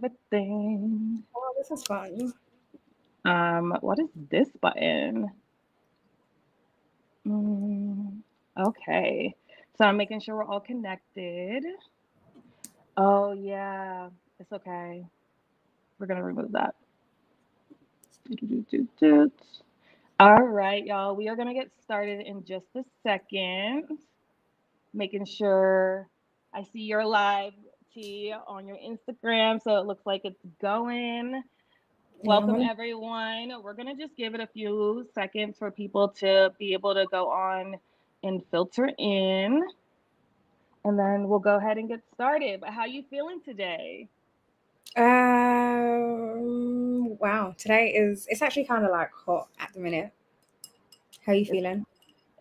everything. Oh, this is fun. What is this button? Okay. So I'm making sure we're all connected. Oh yeah, it's okay. We're gonna remove that. Doot. All right, y'all. We are gonna get started in just a second. Making sure I see your live T on your Instagram, so it looks like it's going. Welcome, Mhm. everyone. We're going to just give it a few seconds for people to be able to go on and filter in, and then we'll go ahead and get started. But how you feeling today? Wow. Today it's actually kind of like hot at the minute. How you It's feeling?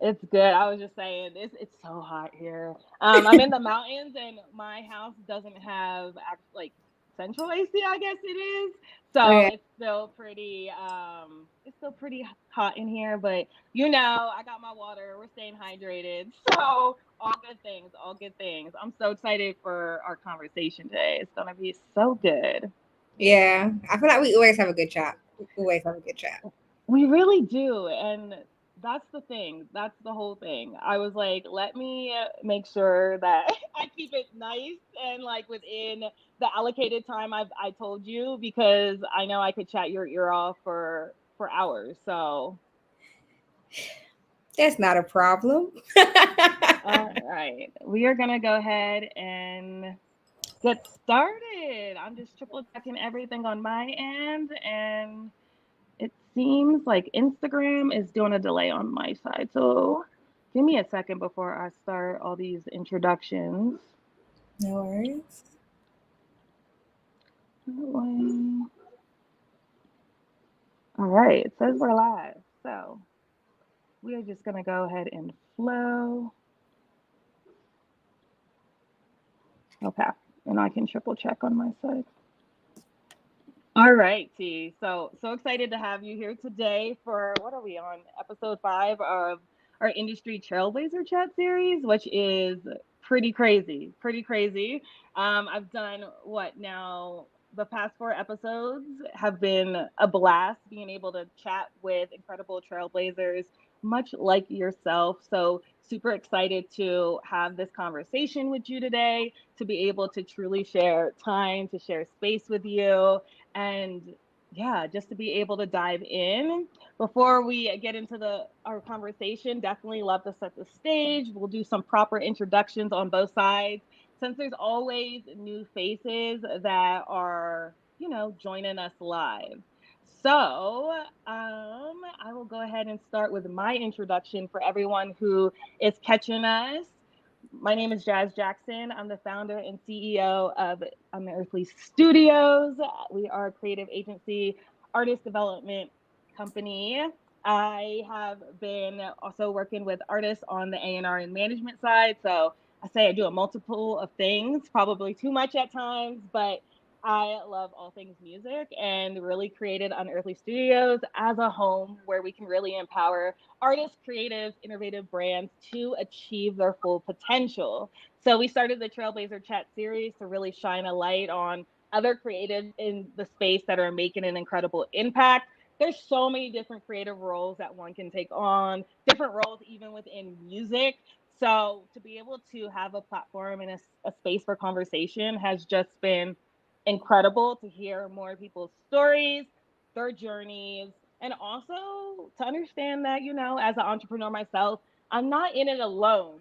it's good. I was just saying, it's so hot here. I'm in the mountains, and my house doesn't have like central AC, I guess it is. Oh So yeah. it's still pretty hot in here. But I got my water. We're staying hydrated. So all good things, all good things. I'm so excited for our conversation today. It's gonna be so good. Yeah. I feel like we always have a good chat. We always have a good chat. We really do. And that's the thing. That's the whole thing. I was like, let me make sure that I keep it nice and like within the allocated time I told you, because I know I could chat your ear off for hours. So, That's not a problem. all right. We are going to go ahead and get started. I'm just triple checking everything on my end, and it seems like Instagram is doing a delay on my side. So give me a second before I start all these introductions. No worries. All right, it says we're live. So we are just going to go ahead and flow. Okay. And I can triple check on my side. All right, T. So excited to have you here today for what are we on episode 5 of our Industry Trailblazer Chat Series, which is pretty crazy, pretty crazy. I've done what now? The past 4 episodes have been a blast, being able to chat with incredible trailblazers, much like yourself. So super excited to have this conversation with you today, to be able to truly share time, to share space with you, and yeah, just to be able to dive in. Before we get into our conversation, definitely love to set the stage. We'll do some proper introductions on both sides, since there's always new faces that are, joining us live. So, I will go ahead and start with my introduction for everyone who is catching us. My name is Jazz Jackson. I'm the founder and CEO of Unearthly Studios. We are a creative agency, artist development company. I have been also working with artists on the A&R and management side. So I say I do a multiple of things, probably too much at times, but I love all things music, and really created Unearthly Studios as a home where we can really empower artists, creatives, innovative brands to achieve their full potential. So we started the Trailblazer Chat Series to really shine a light on other creatives in the space that are making an incredible impact. There's so many different creative roles that one can take on, different roles even within music. So to be able to have a platform and a space for conversation has just been incredible, to hear more people's stories, their journeys, and also to understand that, as an entrepreneur myself, I'm not in it alone.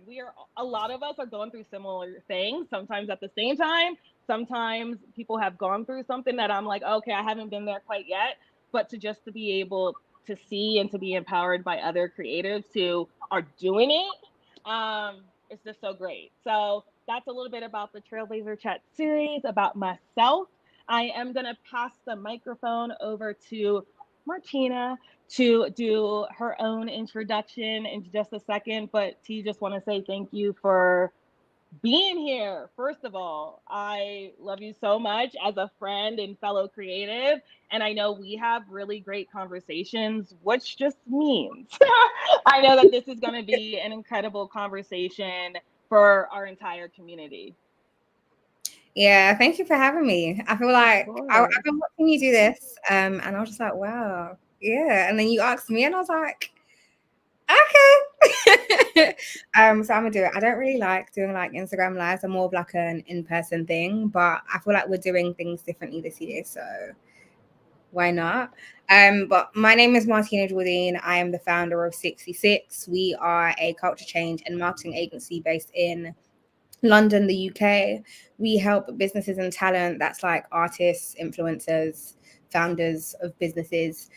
A lot of us are going through similar things, sometimes at the same time. Sometimes people have gone through something that I'm like, okay, I haven't been there quite yet. But to be able to see and to be empowered by other creatives who are doing it, it's just so great. So that's a little bit about the Trailblazer Chat series, about myself. I am going to pass the microphone over to Martina to do her own introduction in just a second. But T, just want to say thank you for being here. First of all, I love you so much as a friend and fellow creative. And I know we have really great conversations, which just means I know that this is going to be an incredible conversation for our entire community. Yeah, thank you for having me. I feel Of like course. I've been watching you do this, and I was just like, wow, yeah. And then you asked me, and I was like, okay. So I'm gonna do it. I don't really like doing like Instagram lives. I'm more of like an in-person thing, but I feel like we're doing things differently this year, so why not? But my name is Martina Gordeen. I am the founder of 66. We are a culture change and marketing agency based in London, the UK. We help businesses and talent, that's like artists, influencers, founders of businesses,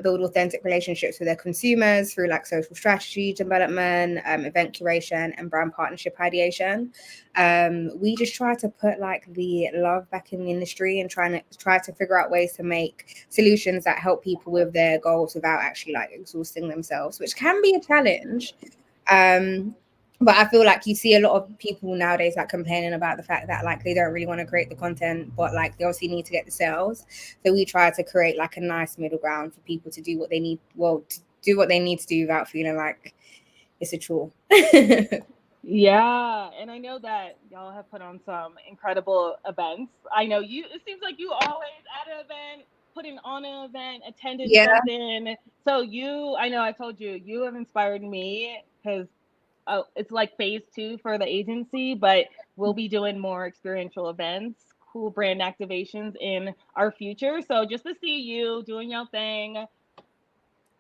build authentic relationships with their consumers through like social strategy development, event curation, and brand partnership ideation. We just try to put like the love back in the industry and try to figure out ways to make solutions that help people with their goals without actually like exhausting themselves, which can be a challenge. Um, but I feel like you see a lot of people nowadays like complaining about the fact that like they don't really want to create the content, but like they obviously need to get the sales. So we try to create like a nice middle ground for people to do what they need, well, to do what they need to do without feeling like it's a chore. Yeah, and I know that y'all have put on some incredible events. I know you, it seems like you always at an event, putting on an event, attended Yeah. something. So you, I know I told you, you have inspired me because it's like phase two for the agency, but we'll be doing more experiential events, cool brand activations in our future. So just to see you doing your thing,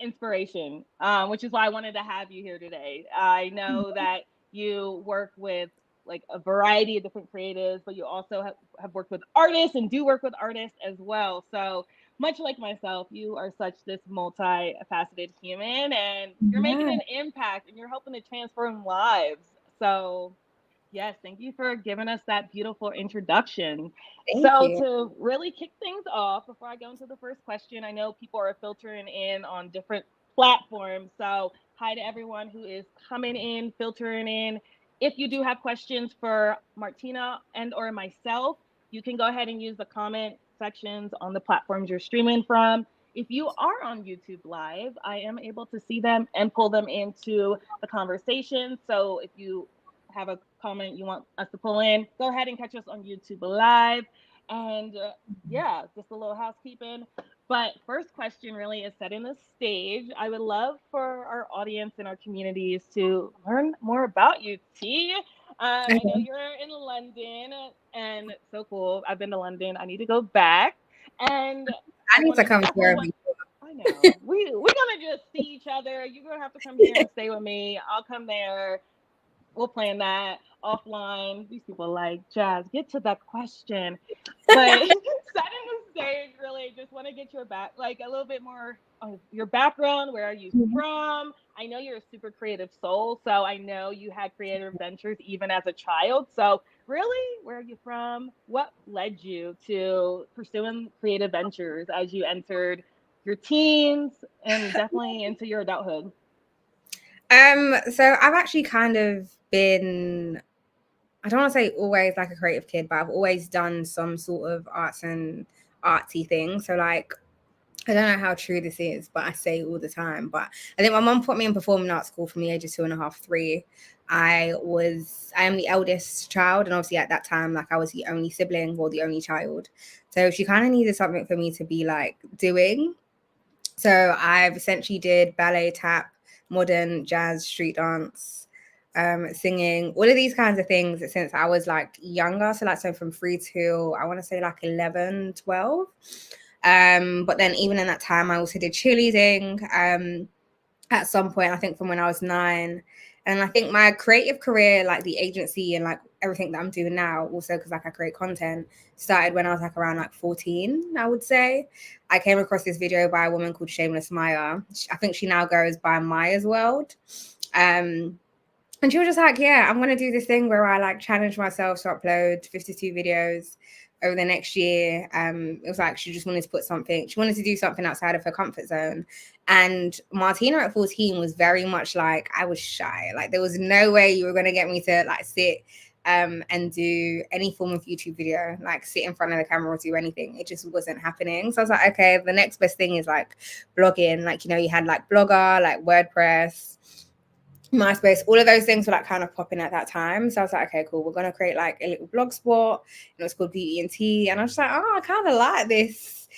inspiration, which is why I wanted to have you here today. I know that you work with like a variety of different creatives, but you also have worked with artists and do work with artists as well. So much like myself, you are such this multifaceted human and you're making Yeah. an impact and you're helping to transform lives. So yes, thank you for giving us that beautiful introduction. Thank So, you. to really kick things off, before I go into the first question, I know people are filtering in on different platforms. So, hi to everyone who is coming in, filtering in. If you do have questions for Martina and or myself, you can go ahead and use the comment sections on the platforms you're streaming from. If you are on YouTube Live, I am able to see them and pull them into the conversation. So if you have a comment you want us to pull in, go ahead and catch us on YouTube Live. And yeah, just a little housekeeping. But first question really is setting the stage. I would love for our audience and our communities to learn more about you, T. I know you're in London, and so cool. I've been to London. I need to go back, and I I need to want to come to definitely wherever want. you I know we're gonna just see each other. You're gonna have to come here and stay with me. I'll come there. We'll plan that offline. These people are like, Jazz, get to that question. But setting the stage, really, just want to get your back, like a little bit more of your background. Where are you Mhm. from? I know you're a super creative soul, so I know you had creative ventures even as a child. So, really, where are you from? What led you to pursuing creative ventures as you entered your teens and definitely into your adulthood? So I've actually kind of been, I don't want to say always like a creative kid, but I've always done some sort of arts and artsy thing. So like I don't know how true this is, but I say it all the time. But I think my mom put me in performing arts school from the age of 2.5, 3. I am the eldest child, and obviously at that time, like I was the only sibling or the only child. So she kind of needed something for me to be like doing. So I've essentially did ballet, tap, modern, jazz, street dance, singing, all of these kinds of things since I was like younger. So like so from 3 to I want to say like 11, 12. But then even in that time, I also did cheerleading at some point, I think from when I was 9. And I think my creative career, like the agency and like everything that I'm doing now, also because like I create content, started when I was like around like 14, I would say. I came across this video by a woman called Shameless Maya. I think she now goes by Maya's World. Um, and she was just like, yeah, I'm going to do this thing where I like challenge myself to upload 52 videos over the next year. It was like she just wanted to she wanted to do something outside of her comfort zone. And Martina at 14 was very much like, I was shy. Like there was no way you were going to get me to like sit and do any form of YouTube video, like sit in front of the camera or do anything. It just wasn't happening. So I was like, okay, the next best thing is like blogging. Like, you know, you had like Blogger, like WordPress, MySpace, all of those things were like kind of popping at that time. So I was like, okay, cool. We're going to create like a little blog spot. And it was called Beauty and Tea. And I was just like, oh, I kind of like this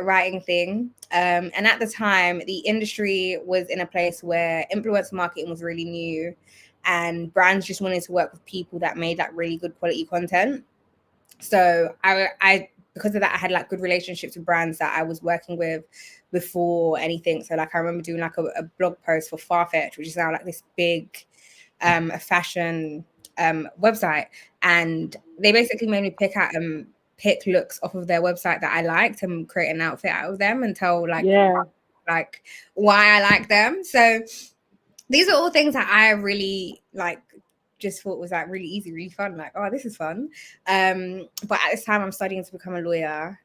writing thing. And at the time, the industry was in a place where influencer marketing was really new and brands just wanted to work with people that made like really good quality content. So I because of that, I had like good relationships with brands that I was working with before anything. So like I remember doing like a blog post for Farfetch, which is now like this big fashion website, and they basically made me pick looks off of their website that I liked and create an outfit out of them and tell like why I like them. So these are all things that I really like just thought was like really easy, really fun. Like, oh, this is fun. But at this time I'm studying to become a lawyer.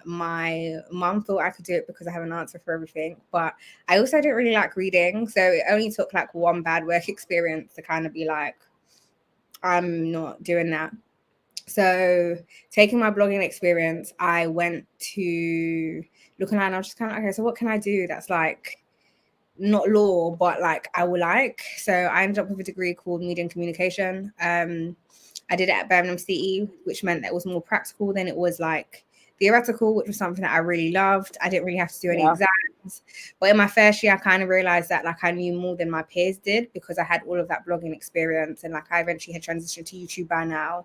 My mom thought I could do it because I have an answer for everything. But I also didn't really like reading. So it only took like one bad work experience to kind of be like, I'm not doing that. So taking my blogging experience, I went to looking at it and I was just kind of, okay, so what can I do that's like not law, but like I will like. So I ended up with a degree called media and communication. I did it at Birmingham City, which meant that it was more practical than it was like theoretical, which was something that I really loved. I didn't really have to do any exams. But in my first year, I kind of realized that like I knew more than my peers did because I had all of that blogging experience and like I eventually had transitioned to YouTube by now.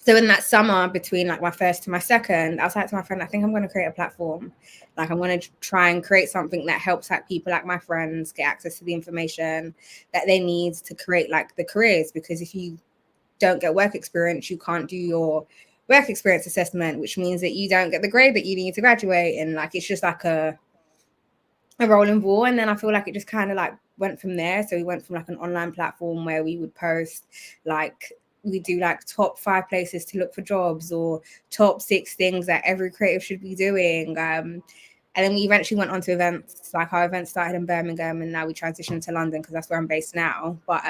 So in that summer between like my first to my second, I was like to my friend, I think I'm going to create a platform. Like I'm going to try and create something that helps like people like my friends get access to the information that they need to create like the careers. Because if you don't get work experience, you can't do your work experience assessment, which means that you don't get the grade that you need to graduate. And like it's just like a rolling ball. And then I feel like it just kind of like went from there. So we went from like an online platform where we would post like we do like top 5 places to look for jobs or top 6 things that every creative should be doing. And then we eventually went on to events. Like our event started in Birmingham and now we transitioned to London because that's where I'm based now. But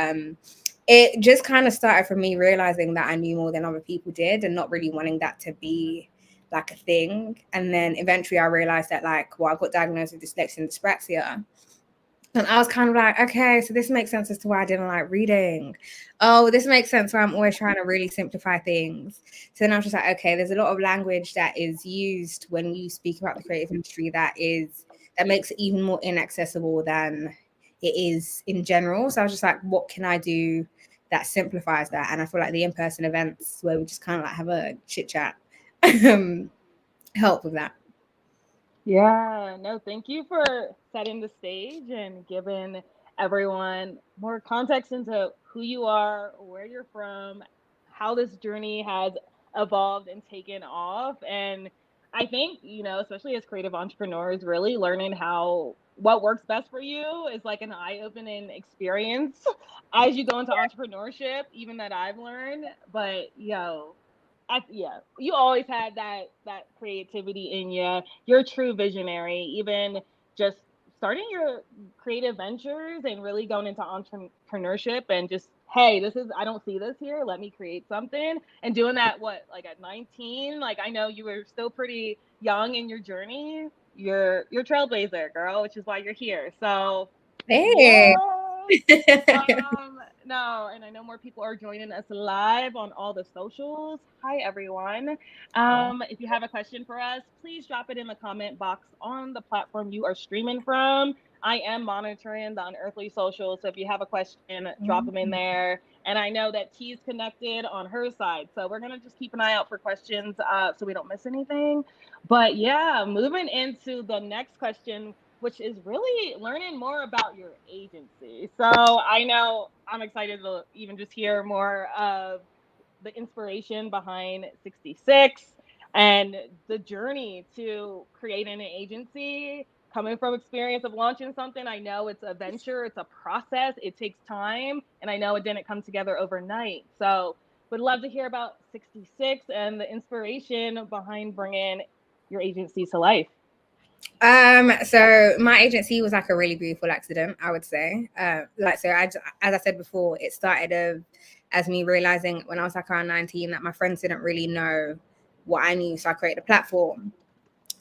it just kind of started from me realizing that I knew more than other people did and not really wanting that to be like a thing. And then eventually I realized that like, well, I got diagnosed with dyslexia and dyspraxia. And I was kind of like, okay, so this makes sense as to why I didn't like reading. Oh, this makes sense why I'm always trying to really simplify things. So then I was just like, okay, there's a lot of language that is used when you speak about the creative industry that makes it even more inaccessible than it is in general. So I was just like, what can I do that simplifies that? And I feel like the in-person events where we just kind of like have a chit chat help with that. Yeah, no, thank you for setting the stage and giving everyone more context into who you are, where you're from, how this journey has evolved and taken off. And I think, especially as creative entrepreneurs, really learning what works best for you is like an eye-opening experience as you go into entrepreneurship, even that I've learned. But you always had that creativity in you. You're a true visionary. Even just starting your creative ventures and really going into entrepreneurship and just, hey, I don't see this here. Let me create something. And doing that, like at 19? Like I know you were still pretty young in your journey. You're trailblazer, girl, which is why you're here. So, Hey. what? No, and I know more people are joining us live on all the socials. Hi, everyone. If you have a question for us, please drop it in the comment box on the platform you are streaming from. I am monitoring the Unearthly socials, so if you have a question, drop them in there. And I know that T's connected on her side, so we're gonna just keep an eye out for questions so we don't miss anything. But yeah, moving into the next question, which is really learning more about your agency. So I know I'm excited to even just hear more of the inspiration behind 66 and the journey to creating an agency. Coming from experience of launching something, I know it's a venture, it's a process, it takes time, and I know it didn't come together overnight. So would love to hear about 66 and the inspiration behind bringing your agency to life. So my agency was like a really beautiful accident, I would say. As I said before, it started as me realizing when I was like around 19 that my friends didn't really know what I knew, so I created a platform.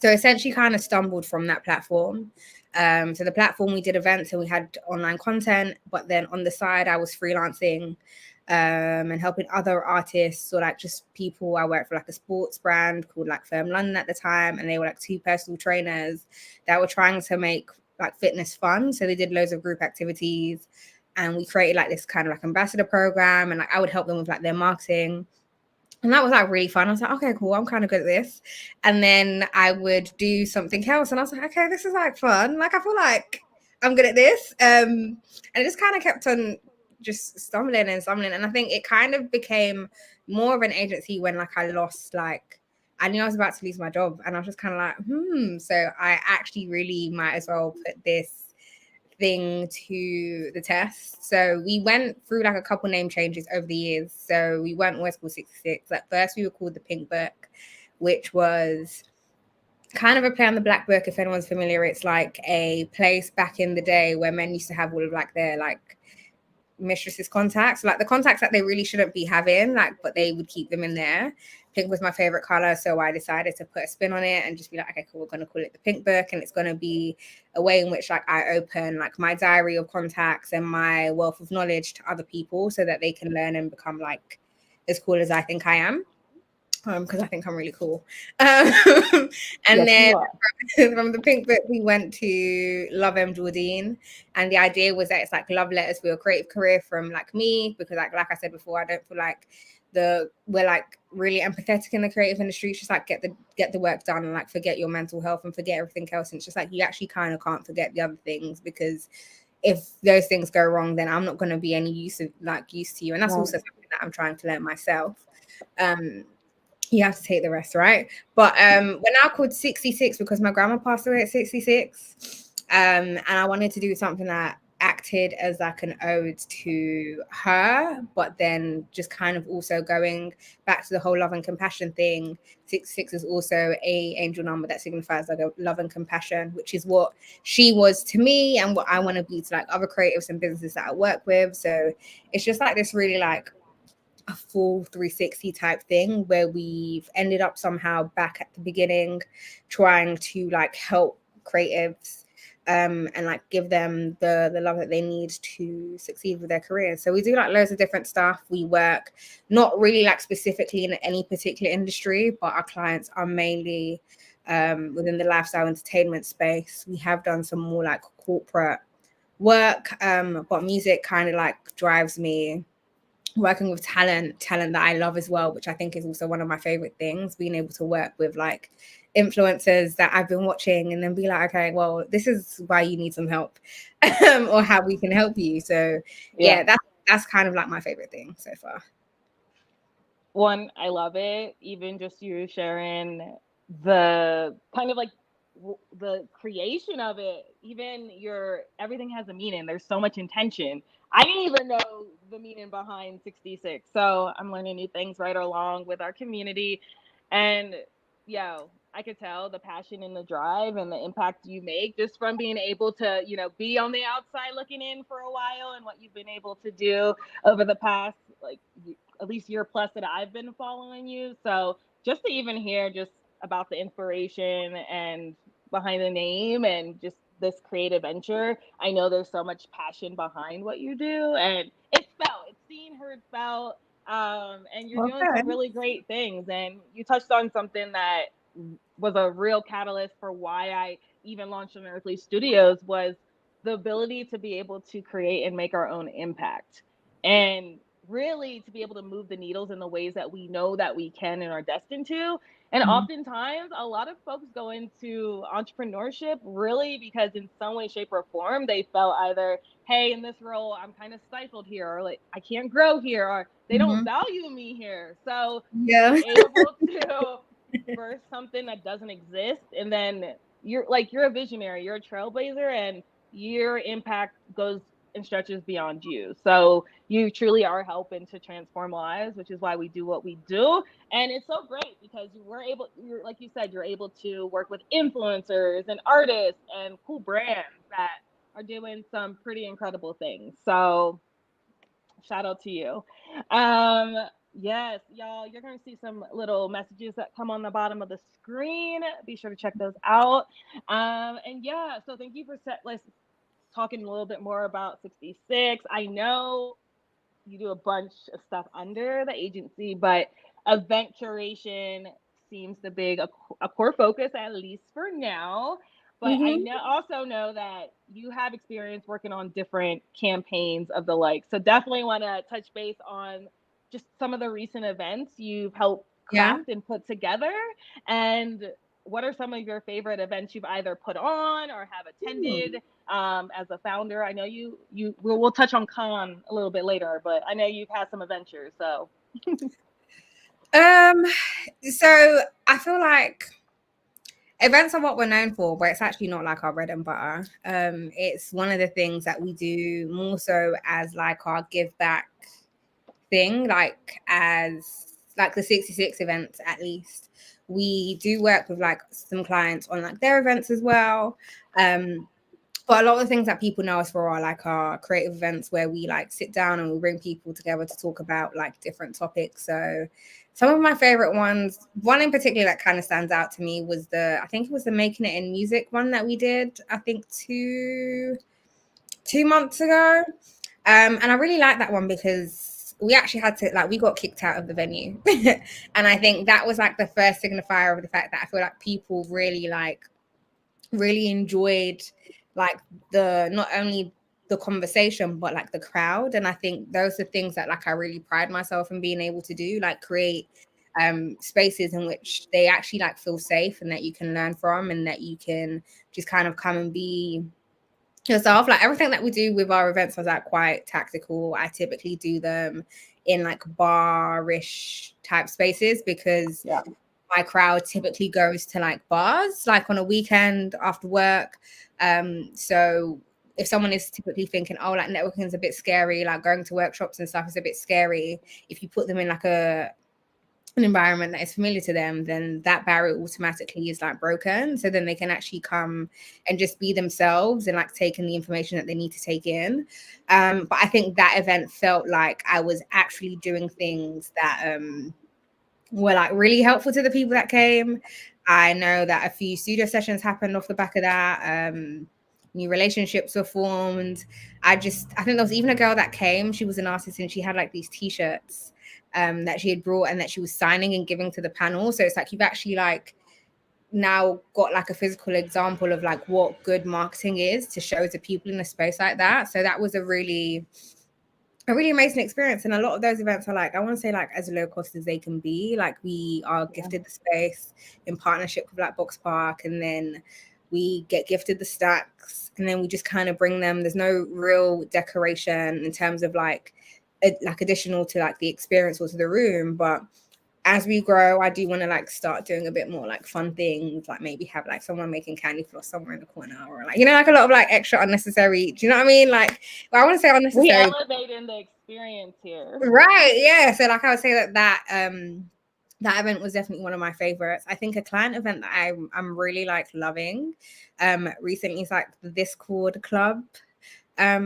So essentially kind of stumbled from that platform. So the platform, we did events and we had online content, but then on the side I was freelancing and helping other artists or like just people. I worked for like a sports brand called like Firm London at the time, and they were like two personal trainers that were trying to make like fitness fun. So they did loads of group activities, and we created like this kind of like ambassador program, and like I would help them with like their marketing. And that was like really fun. I was like, okay, cool, I'm kind of good at this. And then I would do something else, and I was like, okay, this is like fun. Like I feel like I'm good at this. And it just kind of kept on just stumbling and stumbling. And I think it kind of became more of an agency when like I lost like I knew I was about to lose my job, and I was just kind of like, so I actually really might as well put this thing to the test. So we went through like a couple name changes over the years. So we weren't always called 66. At first we were called the Pink Book, which was kind of a play on the Black Book. If anyone's familiar, it's like a place back in the day where men used to have all of like their like mistresses contacts, like the contacts that they really shouldn't be having, like, but they would keep them in there. Pink was my favorite color, so I decided to put a spin on it and just be like, okay, cool, we're going to call it the Pink Book, and it's going to be a way in which like I open like my diary of contacts and my wealth of knowledge to other people so that they can learn and become like as cool as I think I am, because I think I'm really cool. And Yes, then you are. from the Pink Book, we went to Love M. Gordeen. And the idea was that it's like love letters for your creative career from like me, because like I said before, I don't feel like we're like really empathetic in the creative industry. It's just like get the work done and like forget your mental health and forget everything else. And it's just like you actually kind of can't forget the other things, because if those things go wrong, then I'm not going to be any use to you. And that's also something that I'm trying to learn myself. You have to take the rest, right? But we're now called 66 because my grandma passed away at 66. And I wanted to do something that acted as like an ode to her, but then just kind of also going back to the whole love and compassion thing. 66 is also a angel number that signifies like a love and compassion, which is what she was to me and what I want to be to like other creatives and businesses that I work with. So it's just like this really like a full 360 type thing where we've ended up somehow back at the beginning trying to like help creatives and like give them the love that they need to succeed with their careers. So we do like loads of different stuff. We work not really like specifically in any particular industry, but our clients are mainly within the lifestyle entertainment space. We have done some more like corporate work, but music kind of like drives me. Working with talent that I love as well, which I think is also one of my favorite things, being able to work with like influencers that I've been watching and then be like, okay, well, this is why you need some help or how we can help you. So yeah, that's kind of like my favorite thing so far. One, I love it. Even just you sharing the kind of like the creation of it, even your everything has a meaning. There's so much intention. I didn't even know the meaning behind 66. So I'm learning new things right along with our community. And I could tell the passion and the drive and the impact you make just from being able to, be on the outside looking in for a while, and what you've been able to do over the past like at least year plus that I've been following you. So just to even hear just about the inspiration and behind the name and just this creative venture, I know there's so much passion behind what you do, and it's felt, it's seen, heard, felt, and you're doing Okay. some really great things. And you touched on something that was a real catalyst for why I even launched Unearthly Studios, was the ability to be able to create and make our own impact, and really to be able to move the needles in the ways that we know that we can and are destined to. And oftentimes, a lot of folks go into entrepreneurship really because in some way, shape, or form, they felt either, hey, in this role, I'm kind of stifled here, or like, I can't grow here, or they don't value me here. So to be able to birth something that doesn't exist, and then you're a visionary, you're a trailblazer, and your impact goes and stretches beyond you. So you truly are helping to transform lives, which is why we do what we do. And it's so great because you're like you said, you're able to work with influencers and artists and cool brands that are doing some pretty incredible things. So shout out to you. Yes, y'all, you're going to see some little messages that come on the bottom of the screen. Be sure to check those out. And yeah, so thank you for let's talking a little bit more about 66. I know you do a bunch of stuff under the agency, but event curation seems to be a core focus, at least for now. But I Mm-hmm. also know that you have experience working on different campaigns of the like. So definitely want to touch base on just some of the recent events you've helped Yeah. craft and put together. And what are some of your favorite events you've either put on or have attended as a founder? I know we'll touch on con a little bit later, but I know you've had some adventures. So So I feel like events are what we're known for, but it's actually not like our bread and butter. It's one of the things that we do more so as like our give back thing, like as like the 66 events at least. We do work with like some clients on like their events as well. But a lot of the things that people know us for are like our creative events where we like sit down and we bring people together to talk about like different topics. So some of my favorite ones, one in particular that kind of stands out to me was I think it was the Making It in Music one that we did, I think 2 months ago. And I really like that one because we actually had to we got kicked out of the venue. And I think that was like the first signifier of the fact that I feel like people really enjoyed like the not only the conversation but like the crowd. And I think those are things that like I really pride myself in being able to do, like create spaces in which they actually like feel safe and that you can learn from and that you can just kind of come and be yourself. Like everything that we do with our events is like quite tactical. I typically do them in like bar-ish type spaces because yeah, my crowd typically goes to like bars like on a weekend after work. So if someone is typically thinking, oh, like networking is a bit scary, like going to workshops and stuff is a bit scary, if you put them in like an environment that is familiar to them, then that barrier automatically is like broken. So then they can actually come and just be themselves and like take in the information that they need to take in. But I think that event felt like I was actually doing things that were like really helpful to the people that came. I know that a few studio sessions happened off the back of that. New relationships were formed. I think there was even a girl that came. She was an artist and she had like these t-shirts that she had brought and that she was signing and giving to the panel. So it's like you've actually like now got like a physical example of like what good marketing is to show to people in a space like that. So that was a really amazing experience. And a lot of those events are like, I want to say like as low cost as they can be. Like we are gifted the space in partnership with like Box Park, and then we get gifted the stacks, and then we just kind of bring them. There's no real decoration in terms of like additional to like the experience or to the room, but as we grow, I do want to like start doing a bit more like fun things, like maybe have like someone making candy floss somewhere in the corner, or like like a lot of like extra unnecessary. Do you know what I mean? Like, well, I want to say we unnecessary, elevating the experience here. right? Yeah. So like I would say that that event was definitely one of my favorites. I think a client event that I'm really like loving recently is like the Discord club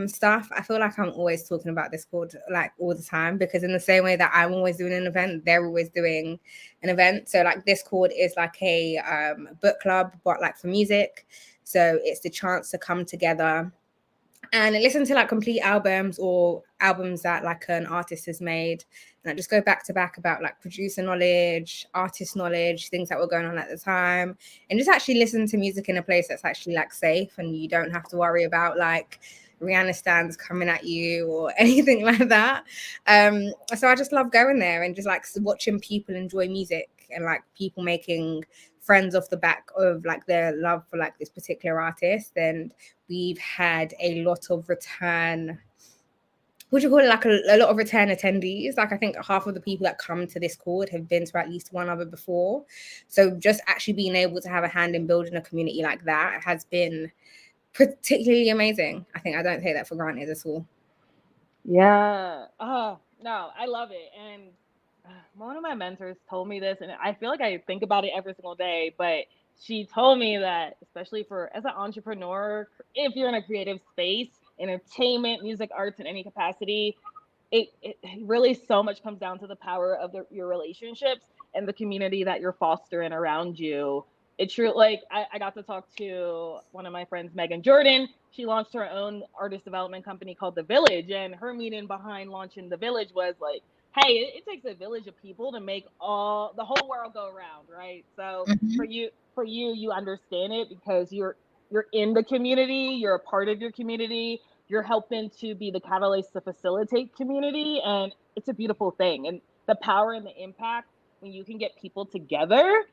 stuff. I feel like I'm always talking about Discord like all the time because in the same way that I'm always doing an event, they're always doing an event. So like Discord is like a book club but like for music. So it's the chance to come together and listen to like complete albums or albums that like an artist has made, and I just go back to back about like producer knowledge, artist knowledge, things that were going on at the time, and just actually listen to music in a place that's actually like safe and you don't have to worry about like Rihanna stands coming at you or anything like that. So I just love going there and just like watching people enjoy music and like people making friends off the back of like their love for like this particular artist. And we've had a lot of return, what do you call it, like a lot of return attendees. Like I think half of the people that come to this Discord have been to at least one other before. So just actually being able to have a hand in building a community like that has been particularly amazing. I think I don't take that for granted at all. Yeah. Oh, no, I love it. And one of my mentors told me this, and I feel like I think about it every single day, but she told me that, especially for as an entrepreneur, if you're in a creative space, entertainment, music, arts in any capacity, it really so much comes down to the power of your relationships and the community that you're fostering around you. It's true. Like I got to talk to one of my friends, Megan Jordan. She launched her own artist development company called The Village, and her meaning behind launching The Village was like, hey, it takes a village of people to make the whole world go around, right? So Mm-hmm. you understand it because you're in the community, you're a part of your community, you're helping to be the catalyst to facilitate community, and it's a beautiful thing. And the power and the impact when you can get people together,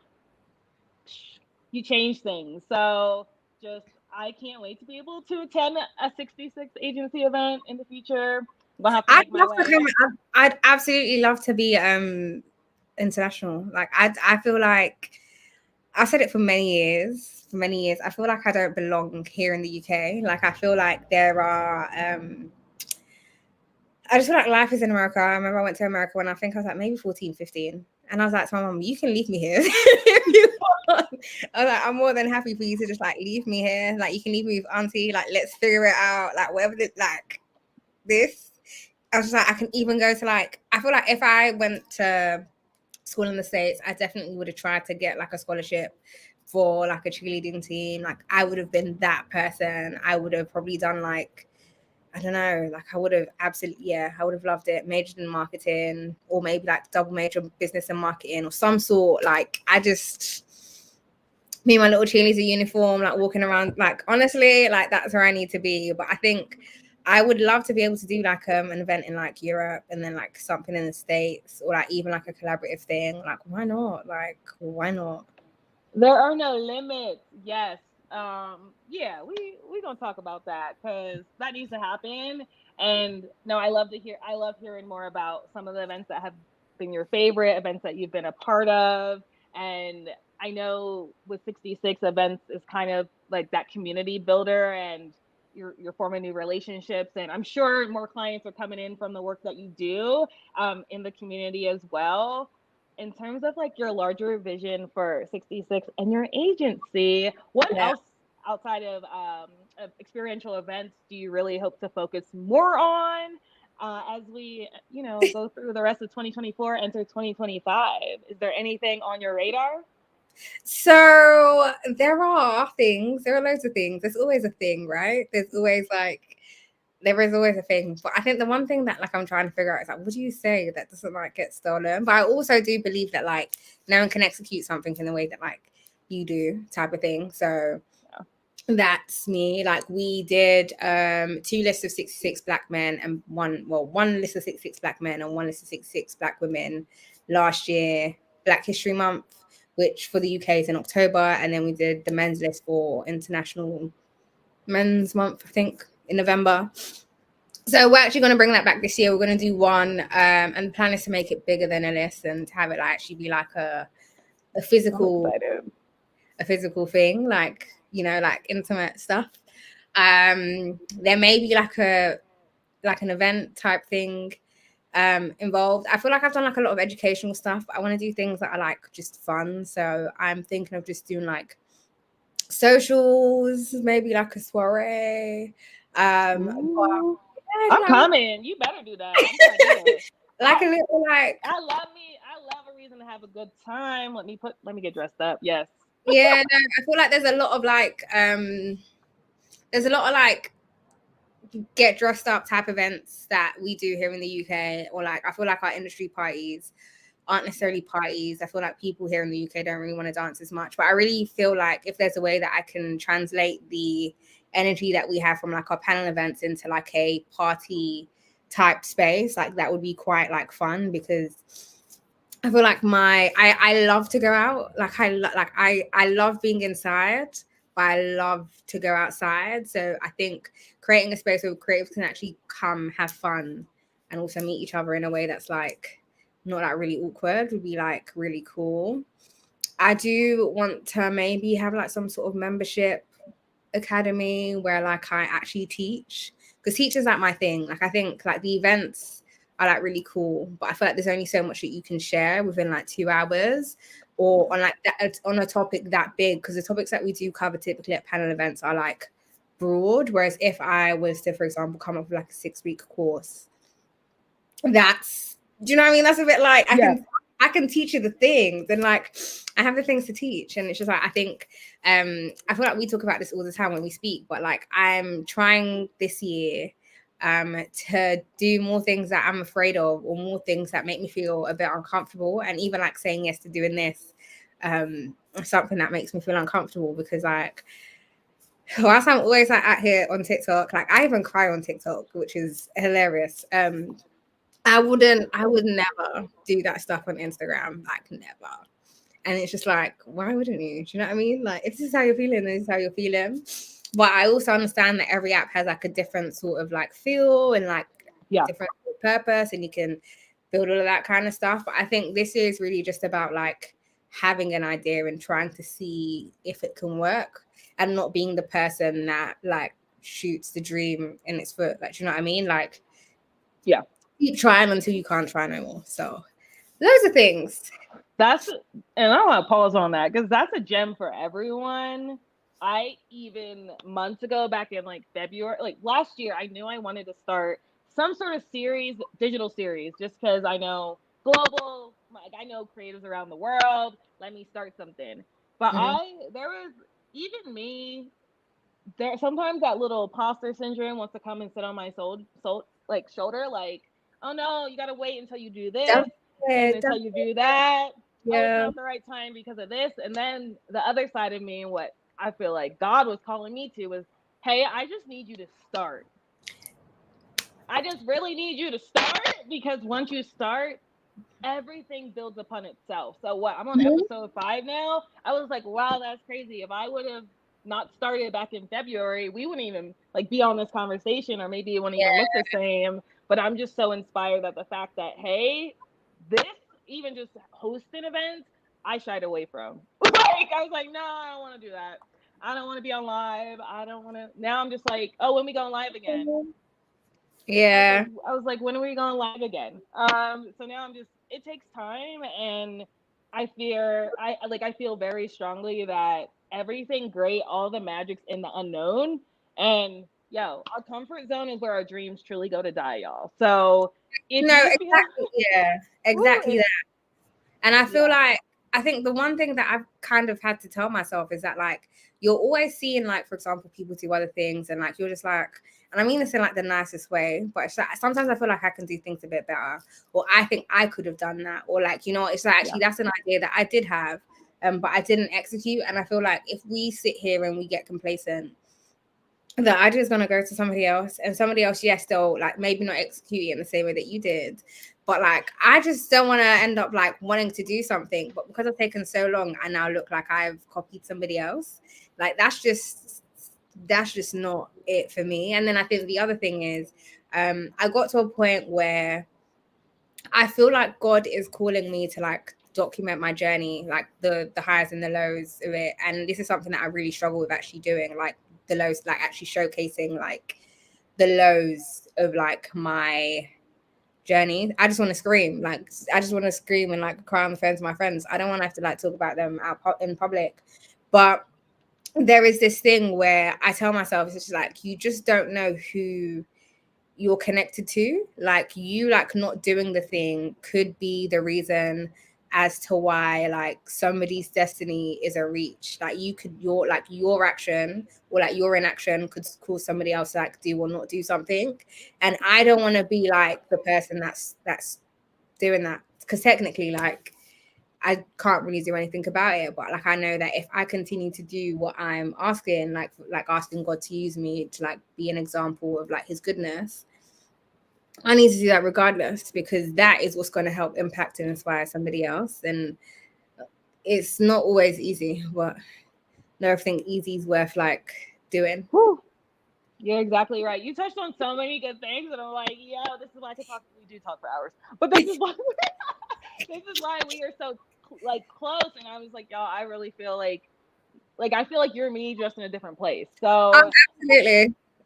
you change things. So just I can't wait to be able to attend a 66 agency event in the future. I'm gonna have to I'd make my love to way. come. I'd absolutely love to be international. Like I feel like I've said it for many years. For many years, I feel like I don't belong here in the UK. Like I feel like there are. I just feel like life is in America. I remember I went to America when I think I was like maybe 14, 15. And I was like to my mom, you can leave me here if you want. I was like, I'm more than happy for you to just like leave me here. Like you can leave me with auntie. Like let's figure it out. Like whatever like this. I was just like, I can even go to like, I feel like if I went to school in the States, I definitely would have tried to get like a scholarship for like a cheerleading team. Like I would have been that person. I would have probably done like, I don't know, like I would have absolutely, yeah, I would have loved it. Majored in marketing or maybe like double major business and marketing or some sort. Like I just, me and my little cheerleader uniform, like walking around, like honestly, like that's where I need to be. But I think I would love to be able to do like an event in like Europe and then like something in the States or like even like a collaborative thing. Like why not? Like why not? There are no limits. Yes. Yeah, we gonna talk about that because that needs to happen. And no, I love hearing more about some of the events that have been your favorite events that you've been a part of. And I know with 66 events is kind of like that community builder, and you're forming new relationships, and I'm sure more clients are coming in from the work that you do in the community as well. In terms of like your larger vision for 66 and your agency, what Yeah. else outside of experiential events do you really hope to focus more on as we, go through the rest of 2024, enter 2025? Is there anything on your radar? So there are things, there are loads of things. There's always a thing, right? There is always a thing. But I think the one thing that like I'm trying to figure out is like, what do you say that doesn't like get stolen? But I also do believe that like no one can execute something in the way that like you do, type of thing. So that's me. Like we did 2 lists of 66 black men and one list of 66 black men and one list of 66 black women last year, Black History Month, which for the UK is in October, and then we did the men's list for International Men's Month, I think, in November. So we're actually going to bring that back this year. We're going to do one, and the plan is to make it bigger than a list and to have it like actually be like a physical thing, like like intimate stuff. There may be like an event type thing involved. I feel like I've done like a lot of educational stuff, but I want to do things that are like just fun. So I'm thinking of just doing like socials, maybe like a soiree. Ooh, Yeah, I'm coming. You better do that. I'm trying to do that. like a little like I love a reason to have a good time. Let me get dressed up. Yes. yeah, no, I feel like there's a lot of like get dressed up type events that we do here in the UK, or like I feel like our industry parties aren't necessarily parties. I feel like people here in the UK don't really want to dance as much, but I really feel like if there's a way that I can translate the energy that we have from like our panel events into like a party type space, like that would be quite like fun, because I feel like I love to go out. Like I love being inside, but I love to go outside. So I think creating a space where creatives can actually come have fun and also meet each other in a way that's like not like really awkward would be like really cool. I do want to maybe have like some sort of membership academy where like I actually teach, because teaching's like my thing. Like I think like the events are like really cool, but I feel like there's only so much that you can share within like 2 hours or on like that on a topic that big, because the topics that we do cover typically at panel events are like broad, whereas if I was to, for example, come up with like a 6-week course, that's, do you know what I mean? That's a bit like Yeah. I can teach you the things, and like I have the things to teach, and it's just like I think I feel like we talk about this all the time when we speak, but like I'm trying this year to do more things that I'm afraid of, or more things that make me feel a bit uncomfortable, and even like saying yes to doing this something that makes me feel uncomfortable, because like whilst I'm always like out here on TikTok, like I even cry on TikTok, which is hilarious. I would never do that stuff on Instagram, like never. And it's just like, why wouldn't you? Do you know what I mean? Like, if this is how you're feeling, this is how you're feeling. But I also understand that every app has like a different sort of like feel and like different purpose, and you can build all of that kind of stuff. But I think this is really just about like having an idea and trying to see if it can work, and not being the person that like shoots the dream in its foot. Like, do you know what I mean? Like, yeah, keep trying until you can't try no more. So those are things. And I want to pause on that because that's a gem for everyone. I even months ago, back in like February, like last year, I knew I wanted to start some sort of series, digital series, just because I know global, like I know creatives around the world. Let me start something. But there was even me. There sometimes that little imposter syndrome wants to come and sit on my shoulder, like, oh no, you gotta wait until you do this and until you do that. Oh, it's not the right time because of this. And then the other side of me, and what I feel like God was calling me to, was, hey, I just need you to start. I just really need you to start, because once you start, everything builds upon itself. So what, I'm on episode 5 now. I was like, wow, that's crazy. If I would have not started back in February, we wouldn't even like be on this conversation, or maybe it wouldn't even look the same. But I'm just so inspired that the fact that, hey, this, even just hosting events, I shied away from. Like, I was like, no, I don't want to do that. I don't want to be on live. I don't want to. Now I'm just like, oh, when we go live again? Yeah. I was like, when are we going live again? So now I'm just, it takes time, and I feel very strongly that everything great, all the magic's in the unknown. And yo, our comfort zone is where our dreams truly go to die, y'all. So if No, you feel exactly. Yeah, exactly that. And I feel like, I think the one thing that I've kind of had to tell myself is that like you're always seeing, like, for example, people do other things, and like you're just like, and I mean this in like the nicest way, but it's like, sometimes I feel like I can do things a bit better, or I think I could have done that, or like, you know, it's like actually that's an idea that I did have, but I didn't execute. And I feel like if we sit here and we get complacent, the idea is going to go to somebody else, and somebody else, yes, they'll like maybe not execute it in the same way that you did, but like I just don't want to end up like wanting to do something, but because I've taken so long, I now look like I've copied somebody else. Like that's just not it for me. And then I think the other thing is, I got to a point where I feel like God is calling me to like document my journey, like the highs and the lows of it. And this is something that I really struggle with actually doing, like the lows, like actually showcasing like the lows of like my journey. I just want to scream, like I just want to scream and like cry on the phone to my friends. I don't want to have to like talk about them out in public. But there is this thing where I tell myself, it's just like, you just don't know who you're connected to. Like, you like not doing the thing could be the reason as to why like somebody's destiny is a reach. Like you could, your action or like your inaction could cause somebody else to like do or not do something. And I don't want to be like the person that's doing that, because technically like I can't really do anything about it. But like I know that if I continue to do what I'm asking, like asking God to use me to like be an example of like his goodness, I need to do that regardless, because that is what's going to help impact and inspire somebody else. And it's not always easy, but no, everything easy is worth like doing. Whew. You're exactly right. You touched on so many good things, and I'm like, yeah, this is why I could talk. We do talk for hours, but this is why we are so like close. And I was like, y'all, I really feel like I feel like you're me just in a different place. So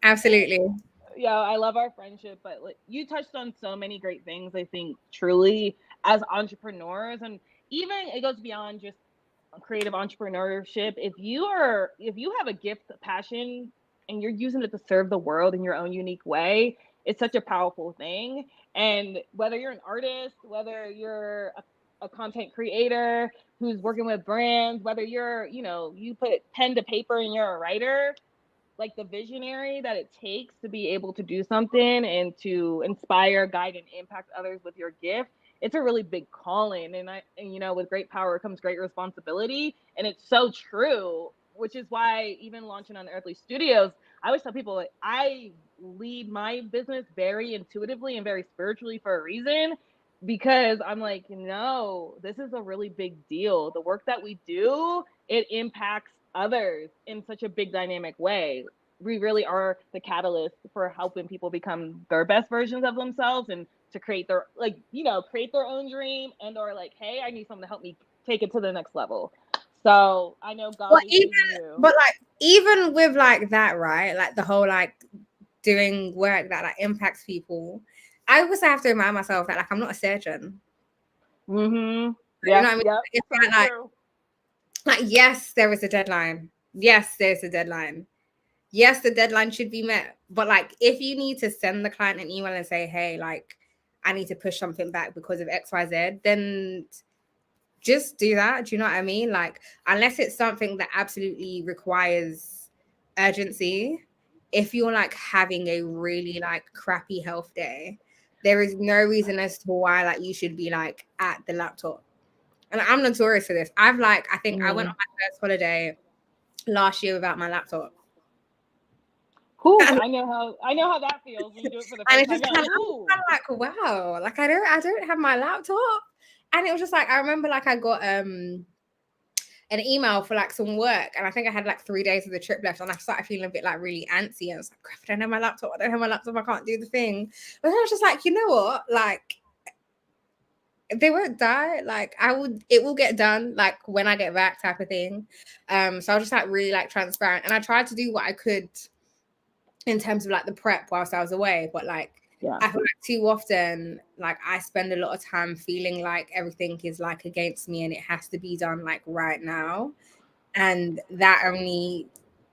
Absolutely. yeah, I love our friendship, but like, you touched on so many great things. I think truly as entrepreneurs, and even it goes beyond just creative entrepreneurship. If you have a gift, a passion, and you're using it to serve the world in your own unique way, it's such a powerful thing. And whether you're an artist, whether you're a content creator who's working with brands, whether you're, you put pen to paper and you're a writer, like the visionary that it takes to be able to do something and to inspire, guide, and impact others with your gift, it's a really big calling. And with great power comes great responsibility. And it's so true, which is why even launching on Earthly Studios, I always tell people, like, I lead my business very intuitively and very spiritually for a reason, because I'm like, no, this is a really big deal. The work that we do, it impacts others in such a big dynamic way. We really are the catalyst for helping people become their best versions of themselves and to create their create their own dream, and or like, hey, I need someone to help me take it to the next level. So I know God is using you. But like, even with like that, right? Like the whole like doing work that like impacts people, I always have to remind myself that like I'm not a surgeon. Mm-hmm. Yeah. You know what I mean? Yep. It's So like, yes, there is a deadline. Yes, there's a deadline. Yes, the deadline should be met. But like, if you need to send the client an email and say, hey, like, I need to push something back because of XYZ, then just do that. Do you know what I mean? Like, unless it's something that absolutely requires urgency, if you're like having a really like crappy health day, there is no reason as to why like you should be like at the laptop. And I'm notorious for this. I think I went on my first holiday last year without my laptop. Whew, I know how that feels when you do it for the first time. I'm like, wow, like I don't have my laptop. And it was just like, I remember like I got an email for like some work, and I think I had like 3 days of the trip left, and I started feeling a bit like really antsy. I was like, crap, I don't have my laptop. I can't do the thing. But then I was just like, you know what? Like, they won't die. Like, it will get done like when I get back, type of thing. So I was just like really like transparent, and I tried to do what I could in terms of like the prep whilst I was away. But like, I feel like too often, like I spend a lot of time feeling like everything is like against me and it has to be done like right now. And that only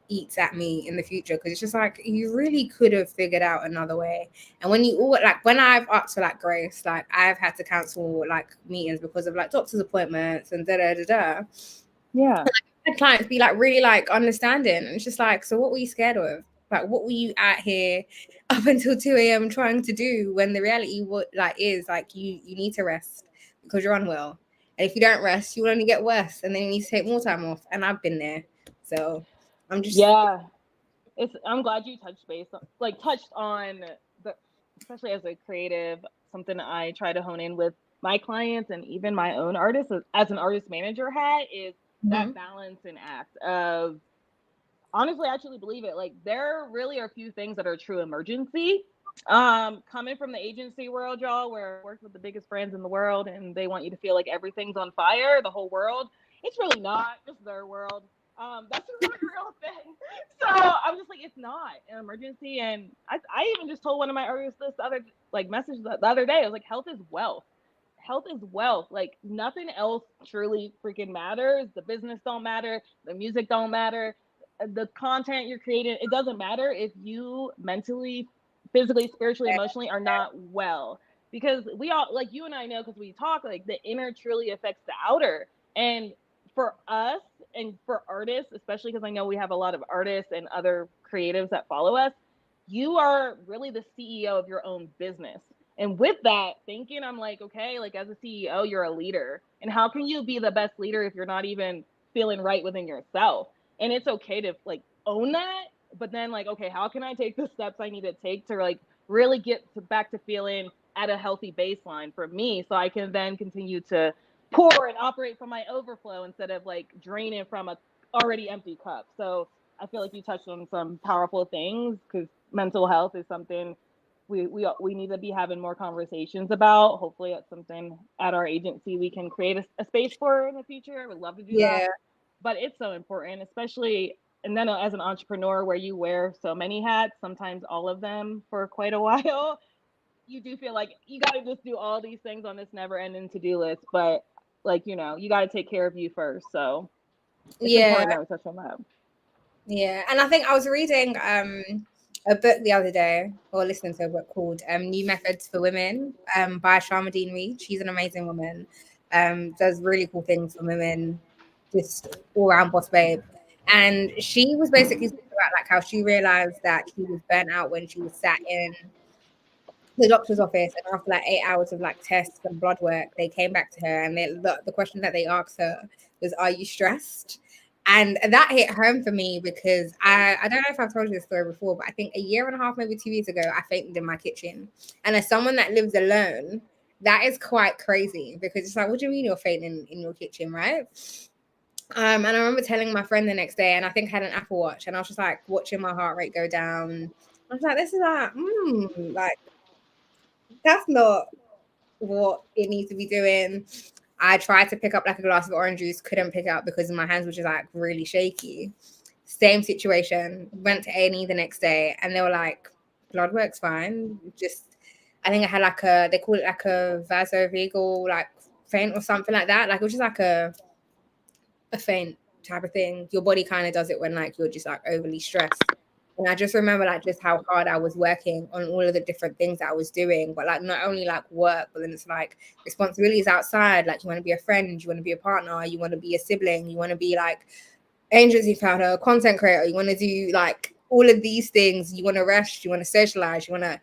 eats at me in the future, because it's just like, you really could have figured out another way. And when when I've asked for like grace, like I've had to cancel like meetings because of like doctor's appointments and da. Yeah. And clients be like really like understanding, and it's just like, so what were you scared of? Like, what were you out here up until 2 a.m. trying to do, when the reality is like you need to rest because you're unwell. And if you don't rest, you will only get worse, and then you need to take more time off. And I've been there. So I'm just I'm glad you touched on the, especially as a creative, something I try to hone in with my clients and even my own artists as an artist manager hat is that balance and act of, honestly, I truly believe it. Like, there really are few things that are true emergency. Coming from the agency world, y'all, where I worked with the biggest brands in the world and they want you to feel like everything's on fire, the whole world. It's really not, just their world. That's a really real thing. So I'm just like, it's not an emergency. And I even just told one of my artists this message the other day. I was like, health is wealth. Health is wealth. Like, nothing else truly freaking matters. The business don't matter. The music don't matter. The content you're creating, it doesn't matter if you mentally, physically, spiritually, emotionally are not well. Because we all, like, you and I know, because we talk, like, the inner truly affects the outer. And for us and for artists, especially because I know we have a lot of artists and other creatives that follow us, you are really the CEO of your own business. And with that thinking, I'm like, okay, like, as a CEO, you're a leader. And how can you be the best leader if you're not even feeling right within yourself? And it's okay to like own that, but then like, okay, how can I take the steps I need to take to like really get back to feeling at a healthy baseline for me, so I can then continue to pour and operate from my overflow instead of like draining from a already empty cup. So I feel like you touched on some powerful things, because mental health is something we need to be having more conversations about. Hopefully that's something at our agency we can create a space for in the future. I would love to do that. But it's so important, especially, and then as an entrepreneur where you wear so many hats, sometimes all of them for quite a while, you do feel like you got to just do all these things on this never ending to-do list. But like, you got to take care of you first. So it's important that we touch on that. Yeah. And I think I was reading a book the other day, or listening to a book called New Methods for Women by Sharmadean Reed. She's an amazing woman. Does really cool things for women, just all around boss babe. And she was basically talking about like how she realized that she was burnt out when she was sat in the doctor's office, and after like 8 hours of like tests and blood work, they came back to her, and the question that they asked her was, "Are you stressed?" And that hit home for me because I don't know if I've told you this story before, but I think a year and a half, maybe 2 years ago, I fainted in my kitchen. And as someone that lives alone, that is quite crazy because it's like, what do you mean you're fainting in your kitchen, right? And I remember telling my friend the next day, and I think I had an Apple Watch, and I was just like watching my heart rate go down. I was like, this is like that's not what it needs to be doing. I tried to pick up like a glass of orange juice, couldn't pick it up because my hands were just like really shaky. Same situation. Went to A&E the next day, and they were like, blood work's fine. Just, I think I had like they call it like a vasovagal like faint or something like that. Like it was just like a faint type of thing. Your body kind of does it when like you're just like overly stressed. And I just remember like just how hard I was working on all of the different things that I was doing, but like not only like work, but then it's like responsibilities outside. Like you want to be a friend, you want to be a partner, you want to be a sibling, you want to be like agency founder, content creator, you want to do like all of these things. You want to rest, you want to socialize, you want to.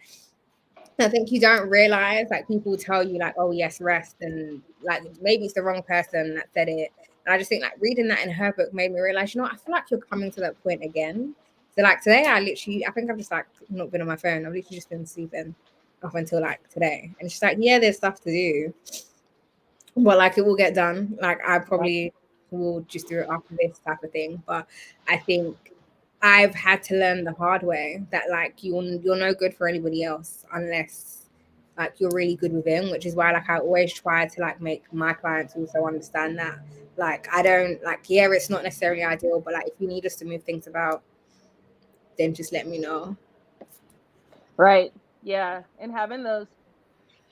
I think you don't realize like people tell you like, oh yes, rest, and like maybe it's the wrong person that said it. And I just think like reading that in her book made me realize, you know what, I feel like you're coming to that point again. So like today, I think I've just like not been on my phone. I've literally just been sleeping up until like today, and it's just like, yeah, there's stuff to do, but like it will get done. Like I probably will just do it after this type of thing. But I think I've had to learn the hard way that like you're no good for anybody else unless like you're really good with him, which is why like I always try to like make my clients also understand that like I don't like, yeah, it's not necessarily ideal, but like if you need us to move things about, then just let me know. Right. Yeah. And having those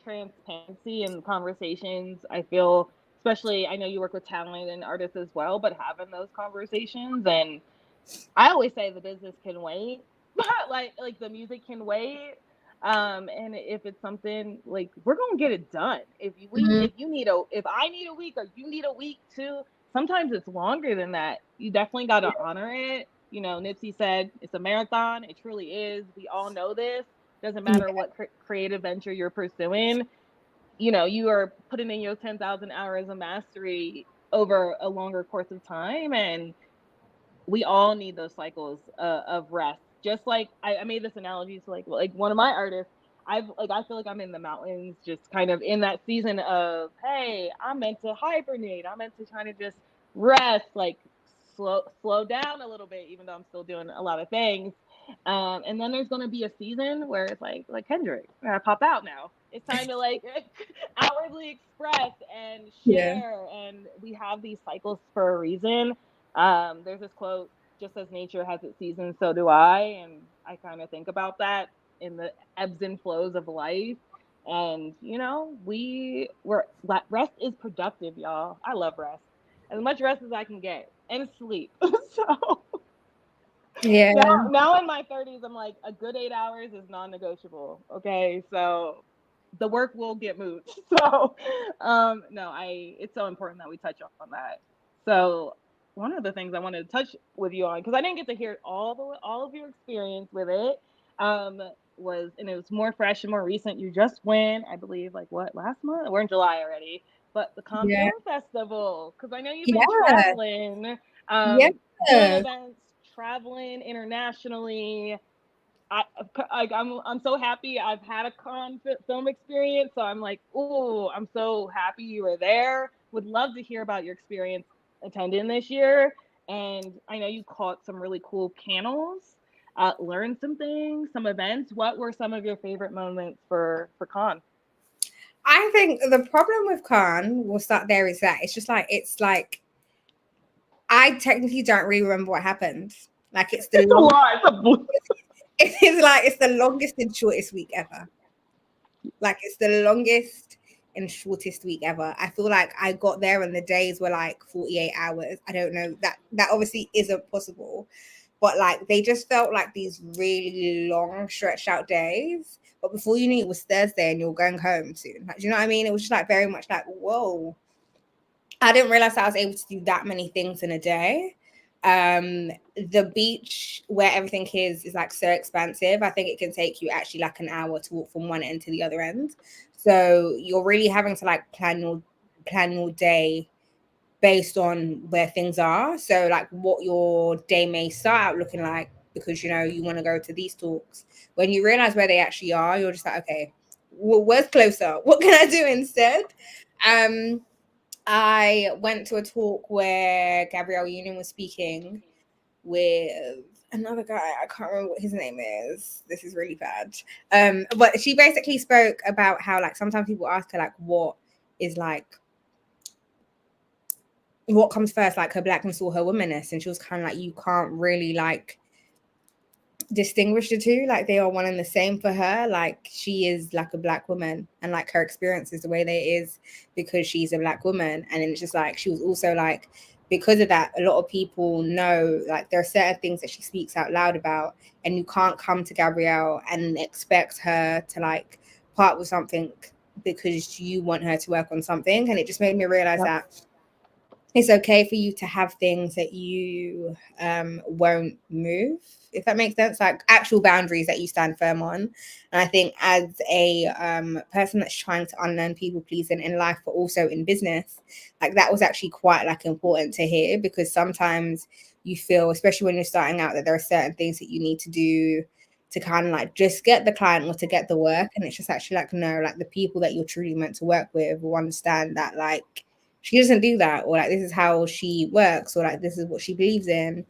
transparency and conversations, I feel, especially, I know you work with talent and artists as well, but having those conversations, and I always say the business can wait, like the music can wait. And if it's something like, we're gonna get it done. Mhm. If I need a week or you need a week too, sometimes it's longer than that. You definitely gotta honor it. You know, Nipsey said it's a marathon. It truly is. We all know this. Doesn't matter what creative venture you're pursuing. You know, you are putting in your 10,000 hours of mastery over a longer course of time, and we all need those cycles of rest. Just like I made this analogy to like one of my artists. I feel like I'm in the mountains, just kind of in that season of, hey, I'm meant to hibernate. I'm meant to kind of just rest, like slow down a little bit, even though I'm still doing a lot of things. And then there's gonna be a season where it's like Kendrick, I gotta pop out now. It's time to like outwardly express and Yeah. share, and we have these cycles for a reason. There's this quote, just as nature has its seasons, so do I. And I kind of think about that in the ebbs and flows of life. And, you know, rest is productive, y'all. I love rest. As much rest as I can get, and sleep. So Yeah. now in my 30s, I'm like, a good 8 hours is non-negotiable. Okay. So the work will get moved. So no, it's so important that we touch on that. So one of the things I wanted to touch with you on, because I didn't get to hear all of your experience with it, um, and it was more fresh and more recent. You just went, I believe, like what, last month? We're in July already. But the Cannes Yeah. Film Festival, because I know you've been Yeah. traveling, Yeah. doing events, traveling internationally. I, I'm so happy I've had a film experience. So I'm like, oh, I'm so happy you were there. Would love to hear about your experience attending this year. And I know you caught some really cool panels, learned some things, some events. What were some of your favorite moments for Con? I think the problem with Khan, we'll start there, is that it's like I technically don't really remember what happened. Like it's the It's a long lot. It's a it's like it's the longest and shortest week ever. Like it's the longest and shortest week ever. I feel like I got there and the days were like 48 hours. I don't know. That obviously isn't possible. but like they just felt like these really long, stretched out days. But before you knew it was Thursday and you're going home soon. Like, do you know what I mean? It was just like very much like, whoa. I didn't realize I was able to do that many things in a day. The beach where everything is like so expansive. I think it can take you actually like an hour to walk from one end to the other end. So you're really having to like plan your day based on where things are. So like what your day may start out looking like, because you know you want to go to these talks. When you realize where they actually are, you're just like, okay, well, where's closer? What can I do instead? I went to a talk where Gabrielle Union was speaking with another guy. I can't remember what his name is. This is really bad. But she basically spoke about how like sometimes people ask her like what is like what comes first, like her blackness or her womanness, and she was kind of like, you can't really like distinguish the two, like they are one and the same for her. Like she is like a black woman, and like her experience is the way that it is because she's a black woman. And then it's just like she was also like, because of that, a lot of people know like there are certain things that she speaks out loud about, and you can't come to Gabrielle and expect her to like part with something because you want her to work on something. And it just made me realize that it's okay for you to have things that you won't move, if that makes sense, like actual boundaries that you stand firm on. And I think as a person that's trying to unlearn people pleasing in life but also in business, like that was actually quite like important to hear, because sometimes you feel, especially when you're starting out, that there are certain things that you need to do to kind of like just get the client or to get the work. And it's just actually like, no, like the people that you're truly meant to work with will understand that like she doesn't do that, or like this is how she works, or like this is what she believes in,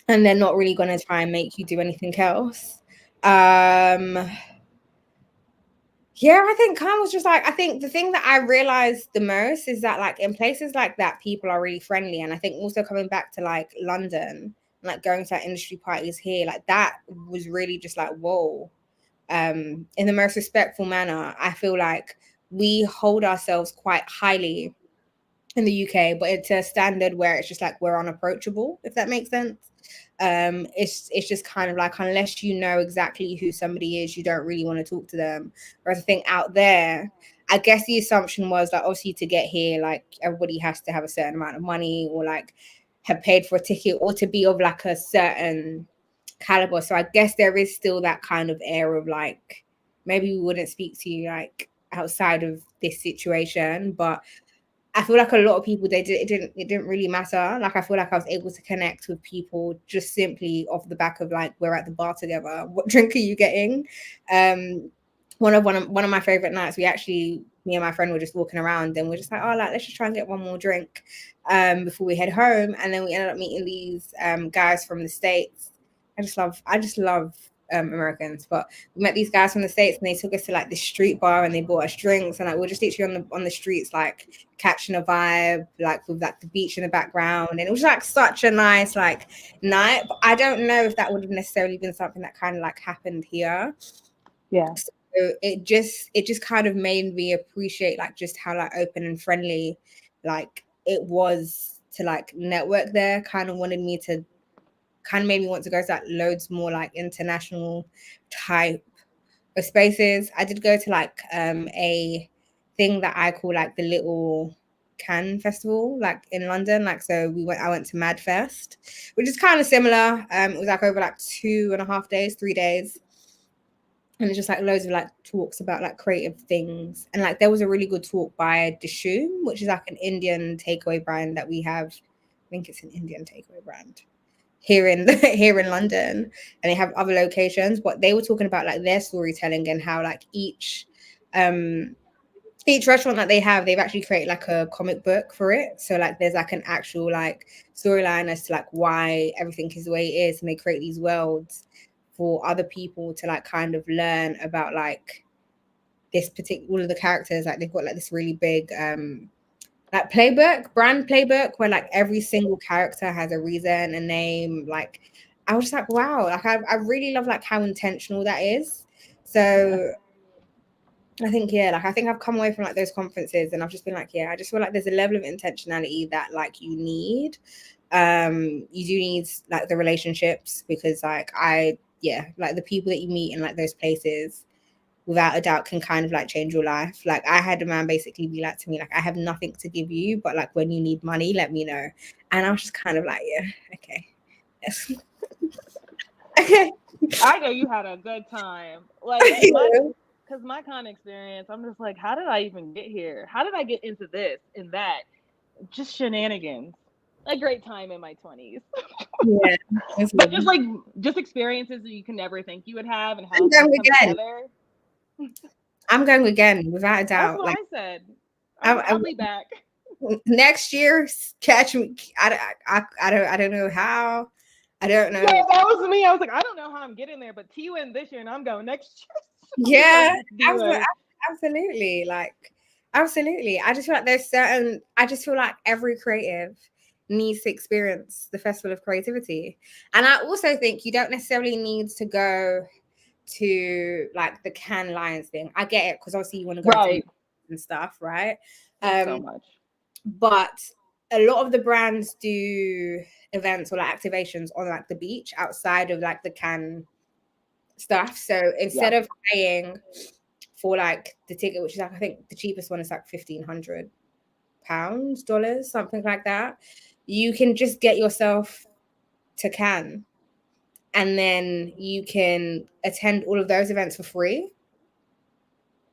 and they're not really going to try and make you do anything else. Yeah, I think Khan was just like, I think the thing that I realized the most is that like in places like that, people are really friendly. And I think also coming back to like London, like going to like industry parties here, like that was really just like, whoa. In the most respectful manner. I feel like we hold ourselves quite highly in the UK, but it's a standard where it's just like we're unapproachable, if that makes sense. It's just kind of like, unless you know exactly who somebody is, you don't really want to talk to them. Whereas I think out there, I guess the assumption was like obviously to get here, like everybody has to have a certain amount of money or like have paid for a ticket or to be of like a certain caliber. So I guess there is still that kind of air of like maybe we wouldn't speak to you like outside of this situation, but I feel like a lot of people it didn't really matter. Like I feel like I was able to connect with people just simply off the back of like we're at the bar together. What drink are you getting? One of my favorite nights, me and my friend were just walking around and we're just like, oh, like let's just try and get one more drink before we head home. And then we ended up meeting these guys from the States. I just love Americans, but we met these guys from the States and they took us to like this street bar and they bought us drinks, and like we're just literally on the streets like catching a vibe, like with like the beach in the background, and it was like such a nice like night. But I don't know if that would have necessarily been something that kind of like happened here. Yeah. So it just kind of made me appreciate like just how like open and friendly like it was to like network there. Kind of made me want to go to like loads more like international type of spaces. I did go to like a thing that I call like the Little Can Festival, like in London. Like so I went to Mad Fest, which is kind of similar. It was like over like 2.5 days, 3 days. And it's just like loads of like talks about like creative things. And like there was a really good talk by Dishoom, which is like an Indian takeaway brand that we have. I think it's an Indian takeaway brand here in here in London, and they have other locations, but they were talking about like their storytelling and how like each restaurant that they have, they've actually created like a comic book for it. So like there's like an actual like storyline as to like why everything is the way it is, and they create these worlds for other people to like kind of learn about like this particular all of the characters. Like they've got like this really big like brand playbook, where like every single character has a reason, a name. Like I was just like, wow, like I really love like how intentional that is. So I think I think I've come away from like those conferences and I've just been like, I just feel like there's a level of intentionality that like you need. You do need like the relationships, because like like the people that you meet in like those places without a doubt can kind of like change your life. Like I had a man basically be like to me, like, I have nothing to give you, but like when you need money, let me know. And I was just kind of like, yeah, okay. Yes. Okay. I know you had a good time. Like, because my con experience, I'm just like, how did I even get here? How did I get into this and that? Just shenanigans. A great time in my 20s. Yeah. But just experiences that you can never think you would have, and how I'm things going come again. together. I'm going again, without a That's doubt. what Like I said. I'll be back. Next year, catch me. I don't know how. I don't know. Yeah, that was me. I was like, I don't know how I'm getting there, but TUN this year, and I'm going next year. Yeah, absolutely. absolutely. I just feel like I just feel like every creative needs to experience the Festival of Creativity. And I also think you don't necessarily need to go to like the Cannes Lions thing. I get it, because obviously you want to go to and stuff, right? So much. But a lot of the brands do events or like activations on like the beach outside of like the Cannes stuff. So instead of paying for like the ticket, which is like, I think the cheapest one is like £1,500, dollars, something like that, you can just get yourself to Cannes, and then you can attend all of those events for free,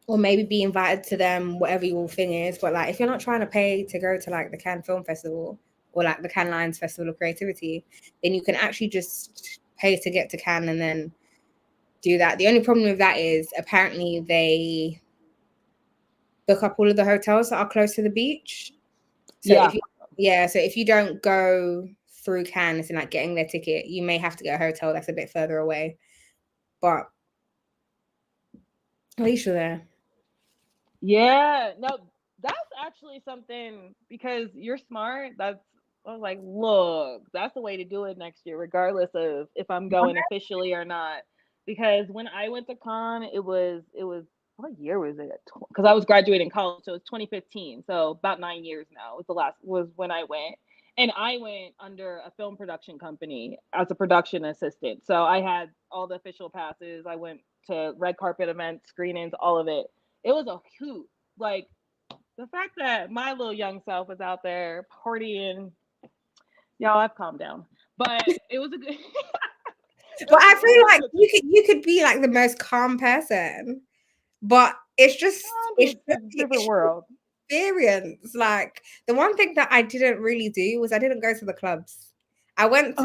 or maybe be invited to them, whatever your thing is. But like, if you're not trying to pay to go to like the Cannes Film Festival or like the Cannes Lions Festival of Creativity, then you can actually just pay to get to Cannes and then do that. The only problem with that is apparently they book up all of the hotels that are close to the beach. So if you don't go through Cannes and like getting their ticket, you may have to get a hotel that's a bit further away. But at least you're there. Yeah, no, that's actually something, because you're smart. I was like, look, that's the way to do it next year, regardless of if I'm going officially or not. Because when I went to con, it was what year was it? Because I was graduating college, so it was 2015. So about 9 years now. Was when I went. And I went under a film production company as a production assistant. So I had all the official passes. I went to red carpet events, screenings, all of it. It was a hoot. Like, the fact that my little young self was out there partying, y'all, I've calmed down. But it was a good. But I feel like you could be like the most calm person, but it's just a different world. Experience. Like the one thing that I didn't really do was I didn't go to the clubs. I went to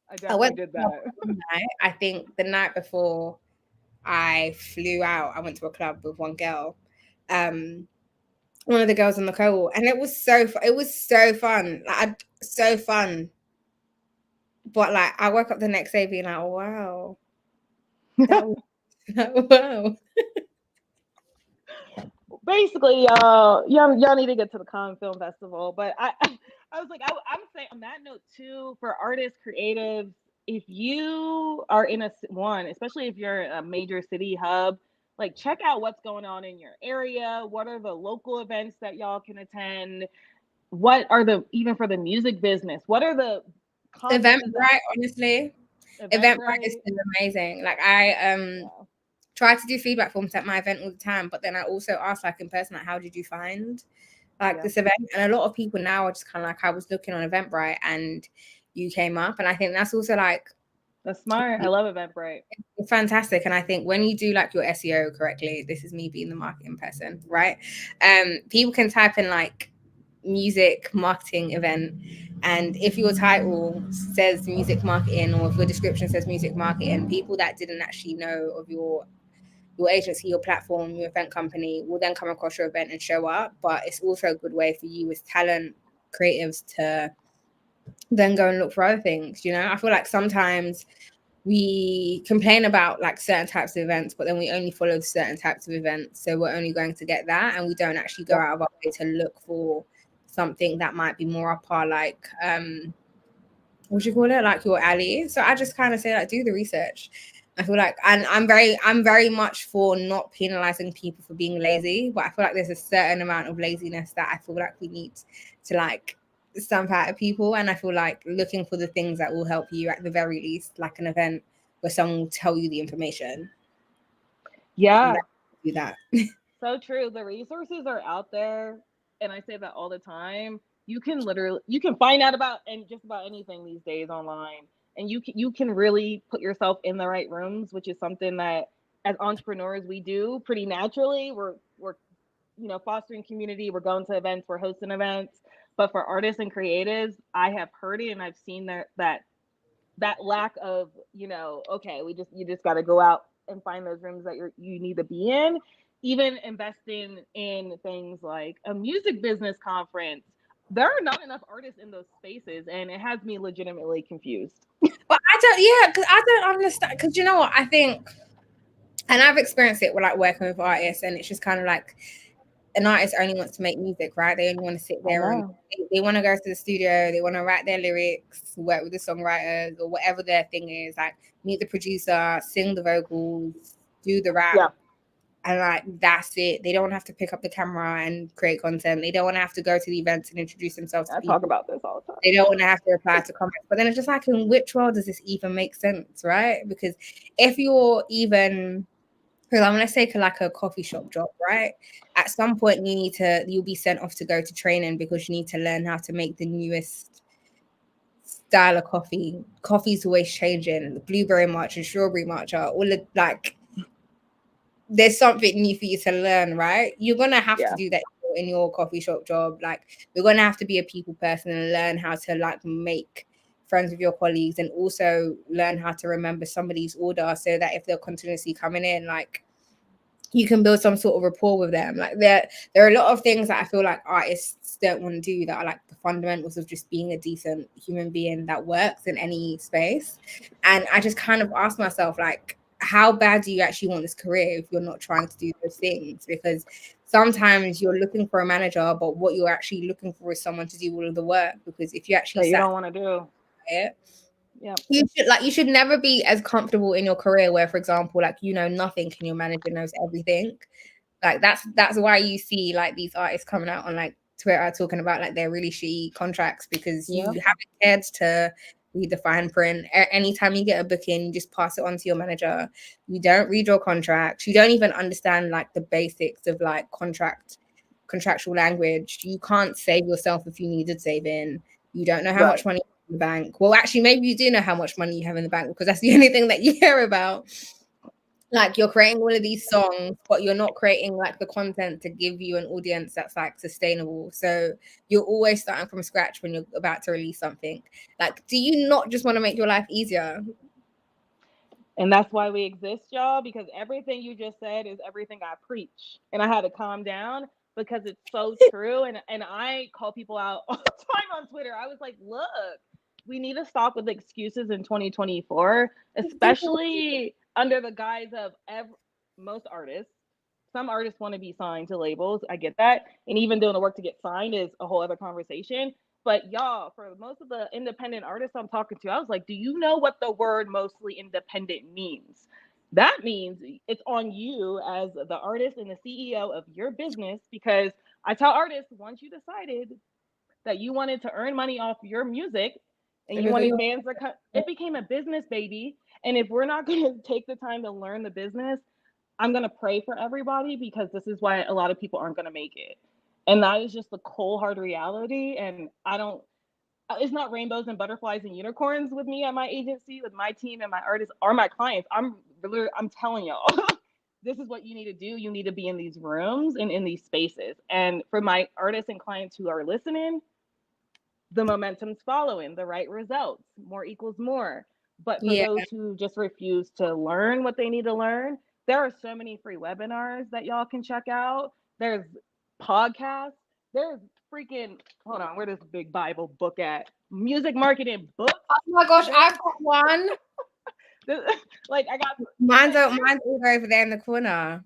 I definitely did that. Night. I think the night before I flew out, I went to a club with one girl. One of the girls on the cohort, and it was so fun. Like, so fun. But like I woke up the next day being like, oh, wow. Wow. Basically, y'all need to get to the Cannes Film Festival. But I was like, I'm saying on that note too, for artists, creatives, if you are in especially if you're a major city hub, like, check out what's going on in your area. What are the local events that y'all can attend? What are even for the music business? What are the Eventbrite? Honestly, Eventbrite is still amazing. Like I try to do feedback forms at my event all the time, but then I also ask like in person, like, how did you find like this event? And a lot of people now are just kind of like, I was looking on Eventbrite and you came up, and I think that's also like, that's smart. I love Eventbrite. It's fantastic. And I think when you do like your SEO correctly, this is me being the marketing person, right? People can type in like music marketing event, and if your title says music marketing, or if your description says music marketing, people that didn't actually know of your agency, your platform, your event company will then come across your event and show up. But it's also a good way for you as talent creatives to then go and look for other things. You know, I feel like sometimes we complain about like certain types of events, but then we only follow certain types of events, so we're only going to get that, and we don't actually go out of our way to look for something that might be more up our like what do you call it, like your alley. So I just kind of say like, do the research. I feel like, and I'm very much for not penalizing people for being lazy, but I feel like there's a certain amount of laziness that I feel like we need to like stamp out of people. And I feel like looking for the things that will help you at the very least, like an event where someone will tell you the information. Yeah. Do that. So true. The resources are out there, and I say that all the time. You can find out about and just about anything these days online, and you can really put yourself in the right rooms, which is something that as entrepreneurs we do pretty naturally. We're fostering community. We're going to events. We're hosting events. But for artists and creatives, I have heard it and I've seen that lack of, okay, you just got to go out and find those rooms that you need to be in. Even investing in things like a music business conference, there are not enough artists in those spaces, and it has me legitimately confused. But because I don't understand. Because you know what I think, and I've experienced it with like working with artists, and it's just kind of like an artist only wants to make music, right? They only want to sit there and they want to go to the studio, they want to write their lyrics, work with the songwriters or whatever their thing is, like meet the producer, sing the vocals, do the rap. Yeah. And like that's it. They don't have to pick up the camera and create content. They don't want to have to go to the events and introduce themselves to people. I talk about this all the time. They don't want to have to reply to comments. But then it's just like, in which world does this even make sense, right? Because if you're even, because I'm going to take like a coffee shop job, right? At some point you'll be sent off to go to training because you need to learn how to make the newest style of coffee. Coffee's always changing. The blueberry matcha, strawberry matcha, all of like, there's something new for you to learn, right? You're going to have to do that in your coffee shop job. Like, you're going to have to be a people person and learn how to like make friends with your colleagues, and also learn how to remember somebody's order so that if they're continuously coming in, like you can build some sort of rapport with them. Like there are a lot of things that I feel like artists don't want to do that are like the fundamentals of just being a decent human being that works in any space. And I just kind of ask myself, like, how bad do you actually want this career if you're not trying to do those things? Because sometimes you're looking for a manager, but what you're actually looking for is someone to do all of the work. Because if you actually you don't want to do it, you should never be as comfortable in your career where, for example, like you know nothing and your manager knows everything. Like that's why you see like these artists coming out on like Twitter talking about like their really shitty contracts, because you haven't cared to read the fine print. Anytime you get a booking, you just pass it on to your manager. You don't read your contracts. You don't even understand like the basics of like contractual language. You can't save yourself if you needed saving. You don't know how much money in the bank. Well, actually, maybe you do know how much money you have in the bank, because that's the only thing that you hear about. Like, you're creating all of these songs, but you're not creating like the content to give you an audience that's like sustainable. So you're always starting from scratch when you're about to release something. Like, do you not just want to make your life easier? And that's why we exist, y'all, because everything you just said is everything I preach. And I had to calm down because it's so true. And I call people out all the time on Twitter. I was like, look, we need to stop with excuses in 2024, especially under the guise of most artists. Some artists want to be signed to labels. I get that. And even doing the work to get signed is a whole other conversation. But y'all, for most of the independent artists I'm talking to, I was like, do you know what the word mostly independent means? That means it's on you as the artist and the CEO of your business, because I tell artists, once you decided that you wanted to earn money off your music and you wanted fans to come, it became a business, baby. And if we're not going to take the time to learn the business, I'm going to pray for everybody, because this is why a lot of people aren't going to make it. And that is just the cold hard reality. And it's not rainbows and butterflies and unicorns with me at my agency, with my team and my artists or my clients. I'm telling y'all, this is what you need to do. You need to be in these rooms and in these spaces. And for my artists and clients who are listening, the momentum's following, the right results, more equals more. But for those who just refuse to learn what they need to learn, there are so many free webinars that y'all can check out. There's podcasts. There's freaking, hold on, where this big Bible book at? Music marketing books. Oh my gosh, I've got one. Like, I got mine's all over there in the corner.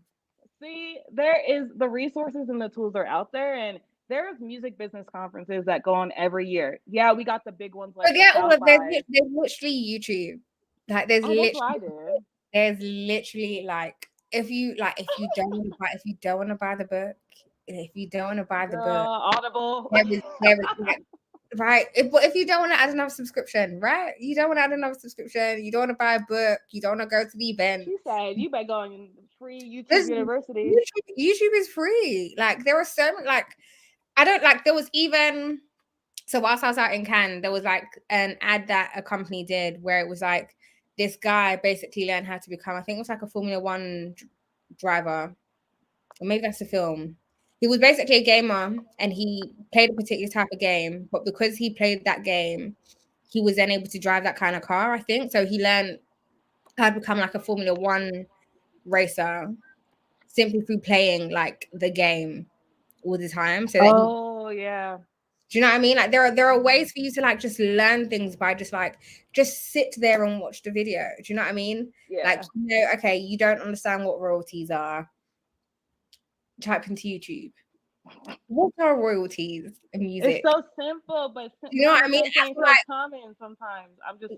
See, there is the resources and the tools are out there, and there's music business conferences that go on every year. Yeah, we got the big ones like there's literally YouTube. Like there's there's literally like if you don't want to buy the book, Audible. there is like Right. But if you don't want to add another subscription, right? You don't want to add another subscription. You don't want to buy a book. You don't want to go to the event. She said, "You better go on free YouTube There's University." YouTube is free. Like there are so many, like I don't like there was even so whilst I was out in Cannes, there was like an ad that a company did where it was like this guy basically learned how to become, I think it was like a Formula One driver, or maybe that's a film. He was basically a gamer and he played a particular type of game, but because he played that game, he was then able to drive that kind of car, I think. So he learned how to become like a Formula One racer simply through playing like the game all the time. So that he, Oh yeah. do you know what I mean? Like there are ways for you to like just learn things by just sit there and watch the video. Do you know what I mean? Like, Yeah. okay, you don't understand what royalties are. Type into YouTube. What are royalties in It's music? so simple, but You know what I common mean? sense I ain't feel so like common sometimes. I'm just,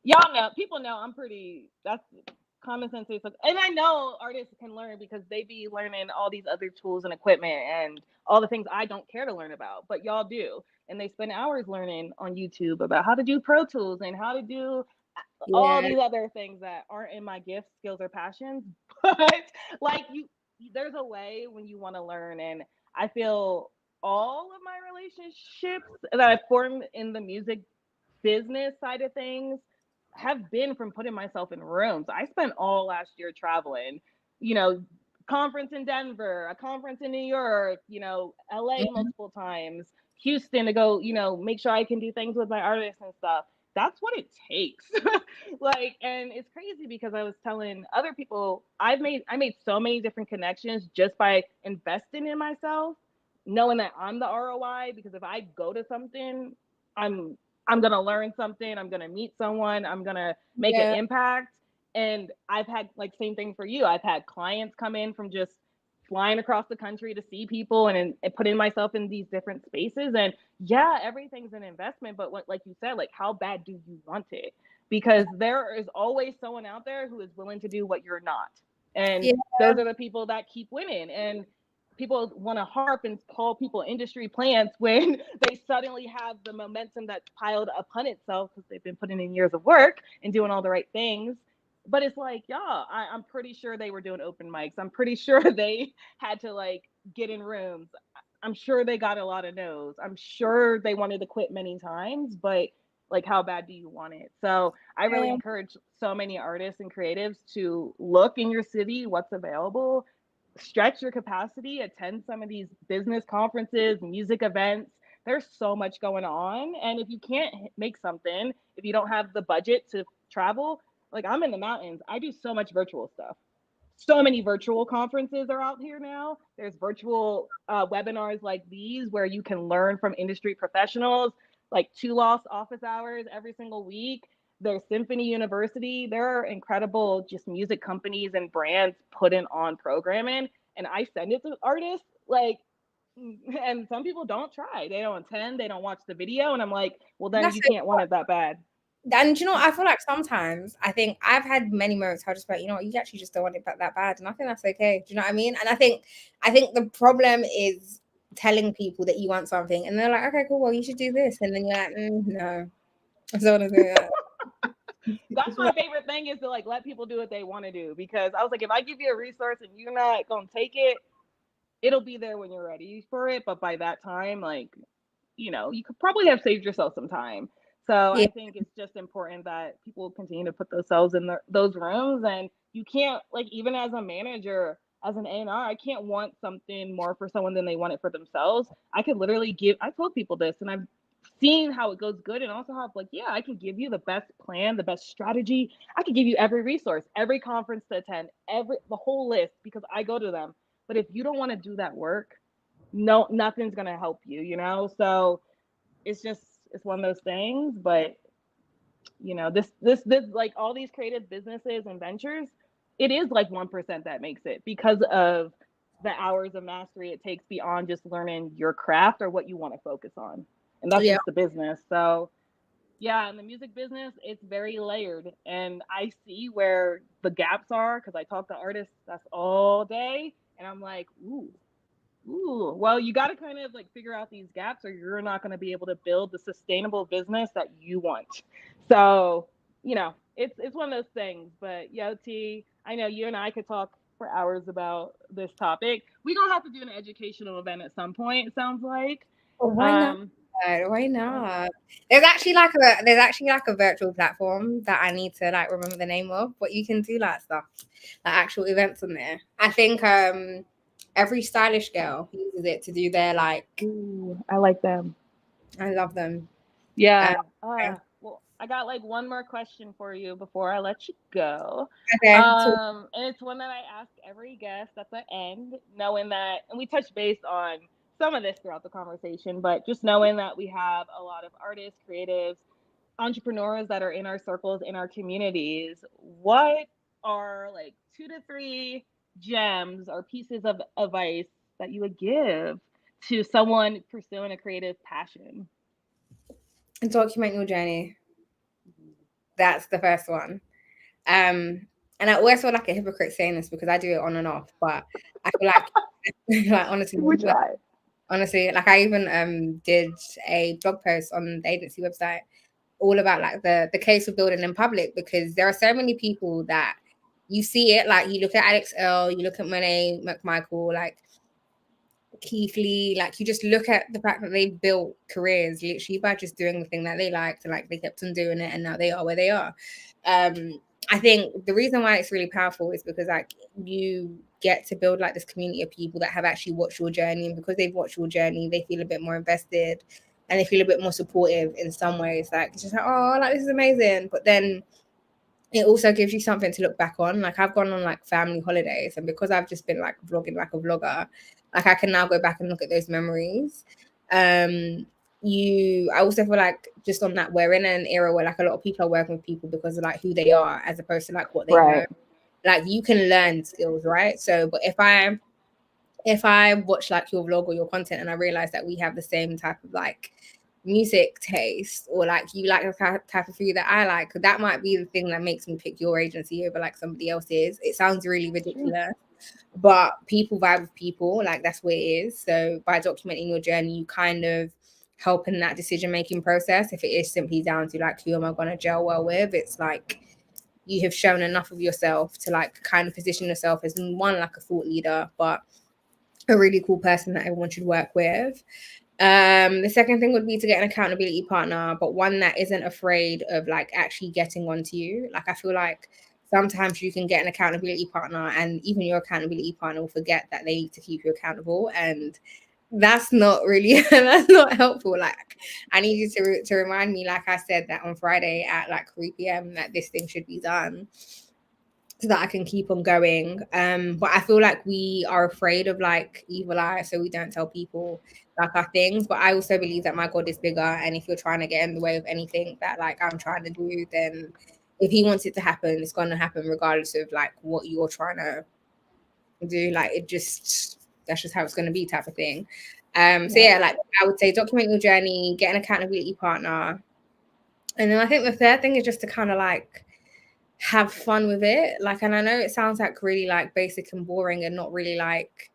y'all know, people know I'm pretty, that's common sense is, and I know artists can learn because they be learning all these other tools and equipment and all the things I don't care to learn about, but y'all do. And they spend hours learning on YouTube about how to do Pro Tools and how to do all yeah, these other things that aren't in my gifts, skills, or passions. But like there's a way when you want to learn, and I feel all of my relationships that I've formed in the music business side of things have been from putting myself in rooms. I spent all last year traveling, you know, conference in Denver, a conference in New York, LA mhm, multiple times, Houston to go, make sure I can do things with my artists and stuff. That's what it takes. Like, and it's crazy because I was telling other people I made so many different connections just by investing in myself, knowing that I'm the ROI, because if I go to something, I'm I'm gonna learn something, I'm gonna meet someone, I'm gonna make an yeah, impact. And I've had, like, same thing for you. I've had clients come in from just flying across the country to see people and putting myself in these different spaces. And yeah, everything's an investment, but what, like you said, like, how bad do you want it? Because there is always someone out there who is willing to do what you're not. And yeah, those are the people that keep winning. And people want to harp and call people industry plants when they suddenly have the momentum that's piled upon itself because they've been putting in years of work and doing all the right things. But it's like, yeah, I'm pretty sure they were doing open mics. I'm pretty sure they had to, like, get in rooms. I'm sure they got a lot of no's. I'm sure they wanted to quit many times, but like, how bad do you want it? So I really yeah, encourage so many artists and creatives to look in your city, what's available, stretch your capacity, attend some of these business conferences, music events. There's so much going on. And if you can't make something, if you don't have the budget to travel, like, I'm in the mountains, I do so much virtual stuff. So many virtual conferences are out here now. There's virtual webinars like these where you can learn from industry professionals, like two lost office hours every single week. There's Symphony University. There are incredible just music companies and brands putting on programming, and I send it to artists, like, and some people don't try. They don't attend. They don't watch the video, and I'm like, well, then that's you it. can't want it that bad. And you know, I feel like sometimes I think I've had many moments where I just like, you know what, you actually just don't want it that bad, and I think that's okay. Do you know what I mean? And I think the problem is telling people that you want something, and they're like, okay, cool, well, you should do this, and then you're like, no, I don't want to do that. That's my favorite thing, is to, like, let people do what they want to do, because I was like, if I give you a resource and you're not gonna take it, it'll be there when you're ready for it, but by that time, like, you could probably have saved yourself some time. So Yeah, I think it's just important that people continue to put themselves in those rooms. And you can't, like, even as a manager, as an A&R, I can't want something more for someone than they want it for themselves. I could literally I told people this, and I've seen how it goes good, and also how, like, yeah, I can give you the best plan, the best strategy. I could give you every resource, every conference to attend, the whole list, because I go to them. But if you don't want to do that work, no, nothing's gonna help you. So it's one of those things. But this, like, all these creative businesses and ventures, it is like 1% that makes it, because of the hours of mastery it takes beyond just learning your craft or what you want to focus on. And that's yeah, just the business. So yeah, in the music business, it's very layered, and I see where the gaps are because I talk to artists that's all day, and I'm like, ooh, Ooh, well, you got to kind of like figure out these gaps, or you're not going to be able to build the sustainable business that you want. So, it's one of those things. But T, I know you and I could talk for hours about this topic. We're gonna have to do an educational event at some point, it sounds like. Oh, why not? Um, Why why not? not? There's actually like a virtual platform that I need to like remember the name of, but you can do like stuff, like actual events on there. I think every stylish girl uses it to do their like. Ooh, I like them. I love them. Yeah. Yeah. Well, I got like one more question for you before I let you go. Okay. So, And it's one that I ask every guest at the end, knowing that, and we touched base on some of this throughout the conversation, but just knowing that we have a lot of artists, creatives, entrepreneurs that are in our circles, in our communities. What are like 2 to 3 gems or pieces of advice that you would give to someone pursuing a creative passion? document your journey. That's the first one. And I always feel like a hypocrite saying this because I do it on and off, but I feel like, like We try. honestly, like I even did a blog post on the agency website all about like the case of building in public, because there are so many people that you see it, like you look at Alex Earl, you look at Monet McMichael, like Keith Lee, like you just look at the fact that they built careers literally by just doing the thing that they liked, and like they kept on doing it, and now they are where they are. I think the reason why it's really powerful is because like you get to build like this community of people that have actually watched your journey, and because they've watched your journey, they feel a bit more invested and they feel a bit more supportive in some ways. Like it's just like, oh, like this is amazing. But then it also gives you something to look back on. Like I've gone on like family holidays, and because I've just been like vlogging like a vlogger, like I can now go back and look at those memories. I also feel like just on that, we're in an era where like a lot of people are working with people because of like who they are as opposed to like what they know. Right. Like you can learn skills, right? So but if I watch like your vlog or your content and I realize that we have the same type of like music taste, or like you like the type of food that I like, that might be the thing that makes me pick your agency over like somebody else's. It sounds really ridiculous, but people vibe with people, like that's what it is. So by documenting your journey, you kind of help in that decision making process. If it is simply down to like who am I going to gel well with, it's like you have shown enough of yourself to like kind of position yourself as one, like a thought leader, but a really cool person that everyone should work with. The second thing would be to get an accountability partner, but one that isn't afraid of like actually getting onto you. Like I feel like sometimes you can get an accountability partner and even your accountability partner will forget that they need to keep you accountable, and that's not really that's not helpful. Like I need you to remind me, like I said, that on Friday at like 3 p.m. that this thing should be done, so that I can keep on going. But I feel like we are afraid of like evil eye, so we don't tell people like our things. But I also believe that my God is bigger, and if you're trying to get in the way of anything that like I'm trying to do, then if he wants it to happen, it's going to happen regardless of like what you're trying to do. Like that's just how it's going to be, type of thing. So yeah, like I would say document your journey, get an accountability partner, and then I think the third thing is just to kind of like have fun with it. Like, and I know it sounds like really like basic and boring and not really like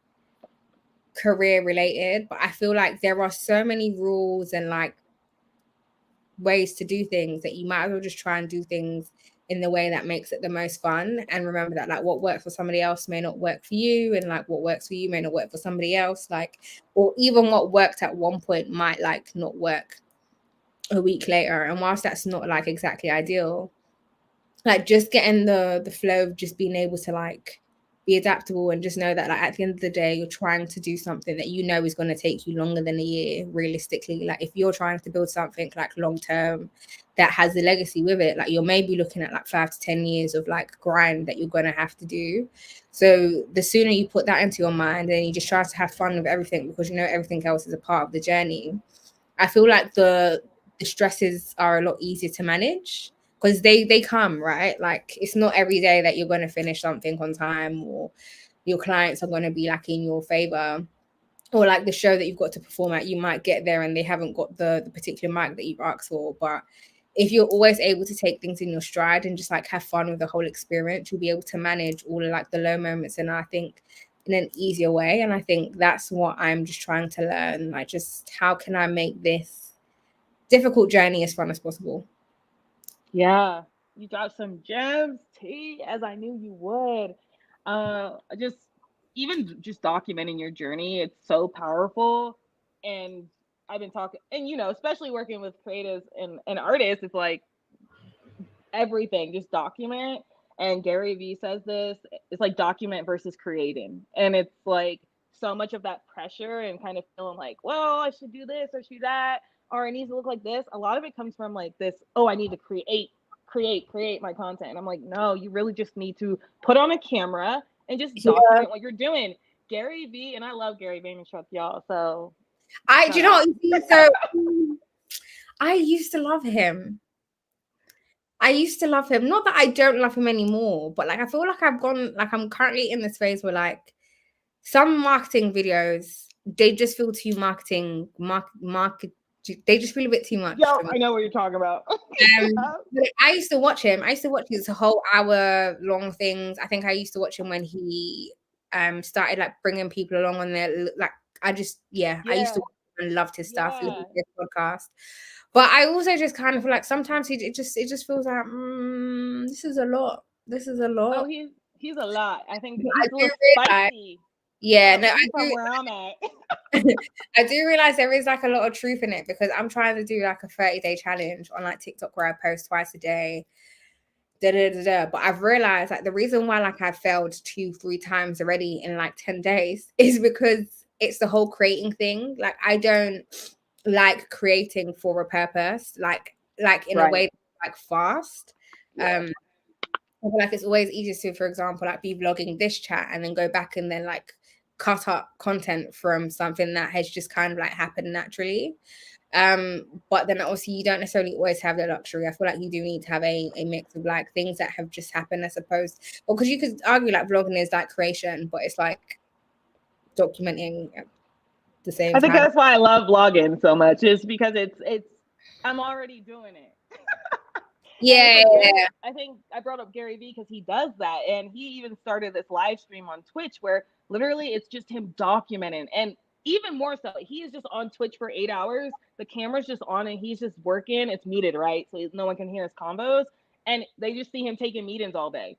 career related, but I feel like there are so many rules and like ways to do things that you might as well just try and do things in the way that makes it the most fun. And remember that like what works for somebody else may not work for you, and like what works for you may not work for somebody else. Like, or even what worked at one point might like not work a week later. And whilst that's not like exactly ideal, like just getting the flow of just being able to like be adaptable and just know that like at the end of the day you're trying to do something that you know is going to take you longer than a year realistically. Like if you're trying to build something like long term that has a legacy with it, like you're maybe looking at like 5 to 10 years of like grind that you're going to have to do. So the sooner you put that into your mind and you just try to have fun with everything, because you know everything else is a part of the journey, I feel like the stresses are a lot easier to manage, because they come, right? Like it's not every day that you're going to finish something on time, or your clients are going to be like in your favor, or like the show that you've got to perform at, you might get there and they haven't got the particular mic that you've asked for. But if you're always able to take things in your stride and just like have fun with the whole experience, you'll be able to manage all of like the low moments. And I think in an easier way. And I think that's what I'm just trying to learn. Like, just how can I make this difficult journey as fun as possible? Yeah, you dropped some gems, T, as I knew you would. Just even just documenting your journey, it's so powerful. And I've been talking, and especially working with creatives and artists, it's like everything, just document. And Gary Vee says this, it's like document versus creating. And it's like so much of that pressure and kind of feeling like, well, I should do this or should do that, or it needs to look like this. A lot of it comes from like this, oh, I need to create my content. And I'm like, no, you really just need to put on a camera and just Yeah. document what you're doing. Gary Vee, and I love Gary Vaynerchuk, y'all. So Do you know what? So I used to love him. Not that I don't love him anymore, but like I feel like I'm currently in this phase where like some marketing videos, they just feel too market. They just feel a bit too much. Yo, I know what you're talking about. I used to watch him. I used to watch his whole hour-long things. I think I used to watch him when he started like bringing people along on there. Like I used to watch him and loved his stuff, loved his podcast. But I also just kind of feel like sometimes it just feels like this is a lot. This is a lot. Oh, he's a lot. I think But he's I a little do spicy. yeah, no, Even from where I'm at. I do realize there is like a lot of truth in it because I'm trying to do like a 30-day challenge on like TikTok where I post twice a day. But I've realized like the reason why like I failed 2-3 times already in like 10 days is because it's the whole creating thing. Like I don't like creating for a purpose, like in a way like fast. I feel like it's always easier to, for example, like be vlogging this chat and then go back and then like cut up content from something that has just kind of like happened naturally. But then obviously you don't necessarily always have the luxury. I feel like you do need to have a mix of like things that have just happened, I suppose. Well, because you could argue like vlogging is like creation, but it's like documenting at the same time. I think that's why I love vlogging so much, is because it's I'm already doing it. Yeah. I think I brought up Gary Vee because he does that, and he even started this live stream on Twitch where literally it's just him documenting. And even more so, he is just on Twitch for 8 hours. The camera's just on and he's just working. It's muted, right? So no one can hear his combos. And they just see him taking meetings all day.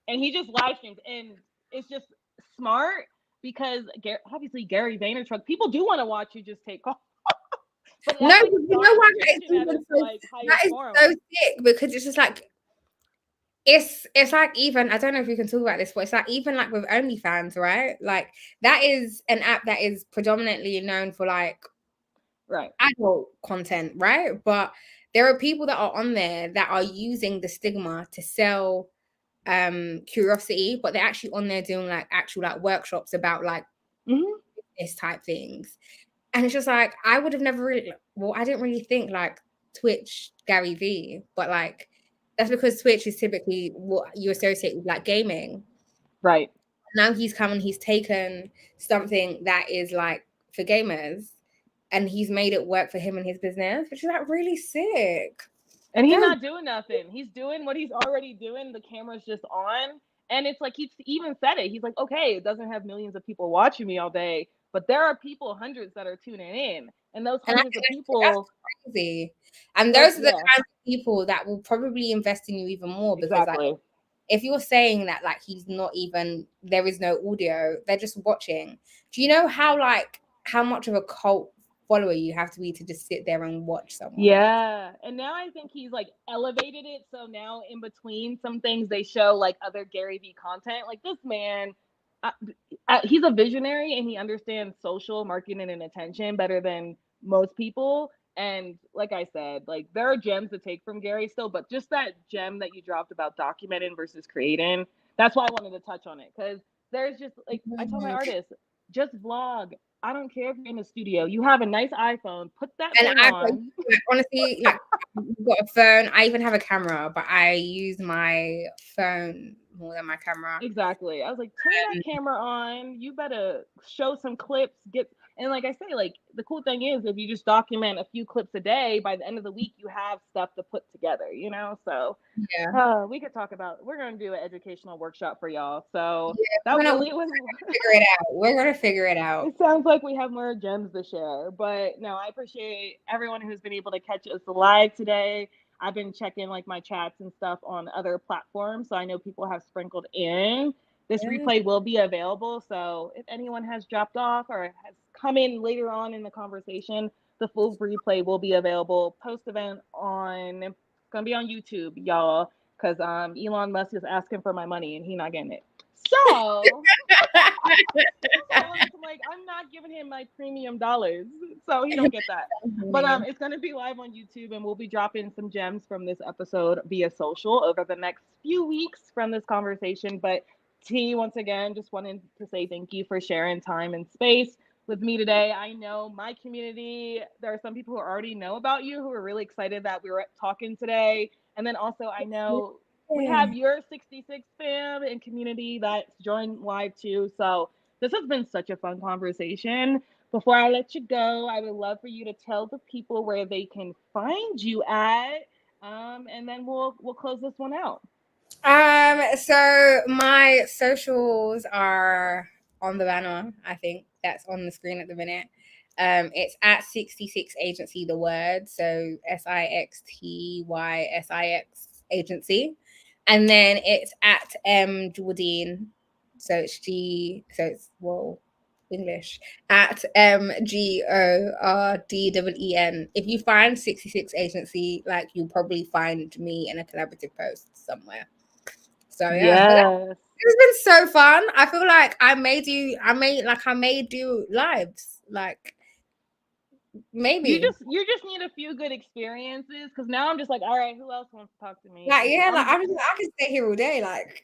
And he just live streams. And it's just smart because obviously Gary Vaynerchuk, people do want to watch you just take calls. But no, like, you know what? That is so sick because it's just like it's like, even I don't know if we can talk about this, but it's like even like with OnlyFans, right? Like that is an app that is predominantly known for like adult content, right? But there are people that are on there that are using the stigma to sell curiosity, but they're actually on there doing like actual like workshops about like this type things. And it's just like I would have never really, well, I didn't really think like Twitch Gary Vee, but like that's because Twitch is typically what you associate with like gaming. Right. Now he's come and he's taken something that is like for gamers and he's made it work for him and his business, which is like really sick. And he's not doing nothing. He's doing what he's already doing. The camera's just on. And it's like, he's even said it. He's like, okay, it doesn't have millions of people watching me all day, but there are people, hundreds that are tuning in. And those hundreds of people. That's crazy. And those are the kinds of people that will probably invest in you even more because like, if you're saying that like he's not even, there is no audio, they're just watching. Do you know how much of a cult follower you have to be to just sit there and watch someone? Yeah. And now I think he's like elevated it. So now in between some things they show like other Gary Vee content. Like this man, he's a visionary and he understands social marketing and attention better than most people. And like I said, like there are gems to take from Gary still, but just that gem that you dropped about documenting versus creating, that's why I wanted to touch on it. Because there's just like, I tell my artists, just vlog. I don't care if you're in the studio. You have a nice iPhone. Put that thing on. Honestly, like I've got a phone. I even have a camera, but I use my phone more than my camera. Exactly. I was like, turn that camera on. You better show some clips. And like I say, like the cool thing is if you just document a few clips a day, by the end of the week you have stuff to put together, you know? So Yeah. we could talk about, we're going to do an educational workshop for y'all. So Yeah, that really was, figure it out. We're gonna figure it out. it sounds like we have more gems to share. But no, I appreciate everyone who's been able to catch us live today. I've been checking like my chats and stuff on other platforms, so I know people have sprinkled in. This Yeah. replay will be available, so if anyone has dropped off or has come in later on in the conversation, the full replay will be available post event on. It's gonna be on YouTube, y'all, because Elon Musk is asking for my money and he's not getting it. So like I'm not giving him my premium dollars, so he don't get that. But it's gonna be live on YouTube, and we'll be dropping some gems from this episode via social over the next few weeks from this conversation. But T, once again, just wanted to say thank you for sharing time and space with me today. I know my community, there are some people who already know about you who are really excited that we were talking today. And then also I know we have your 66 fam and community that's joined live too. So this has been such a fun conversation. Before I let you go, I would love for you to tell the people where they can find you at, and then we'll close this one out. So my socials are on the banner. I think that's on the screen at the minute. It's at 66 Agency, the word. So SIXTYSIX Agency. And then it's at Gordeen. So it's English at GORDEEN. If you find 66 Agency, like you'll probably find me in a collaborative post somewhere. So yeah, but it's been so fun. I feel like I may do lives. Like maybe you just need a few good experiences, because now I'm just like, all right, who else wants to talk to me? like I can stay here all day. Like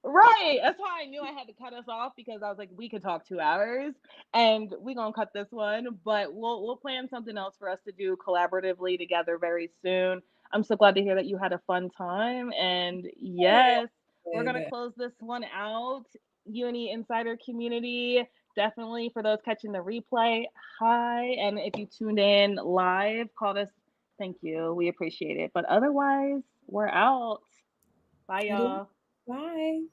right. That's why I knew I had to cut us off, because I was like, we could talk 2 hours, and we're gonna cut this one, but we'll plan something else for us to do collaboratively together very soon. I'm so glad to hear that you had a fun time, and yes, we're gonna close this one out. UNE Insider community, definitely for those catching the replay, hi, and if you tuned in live, called us, thank you, we appreciate it. But otherwise, we're out. Bye, y'all. bye.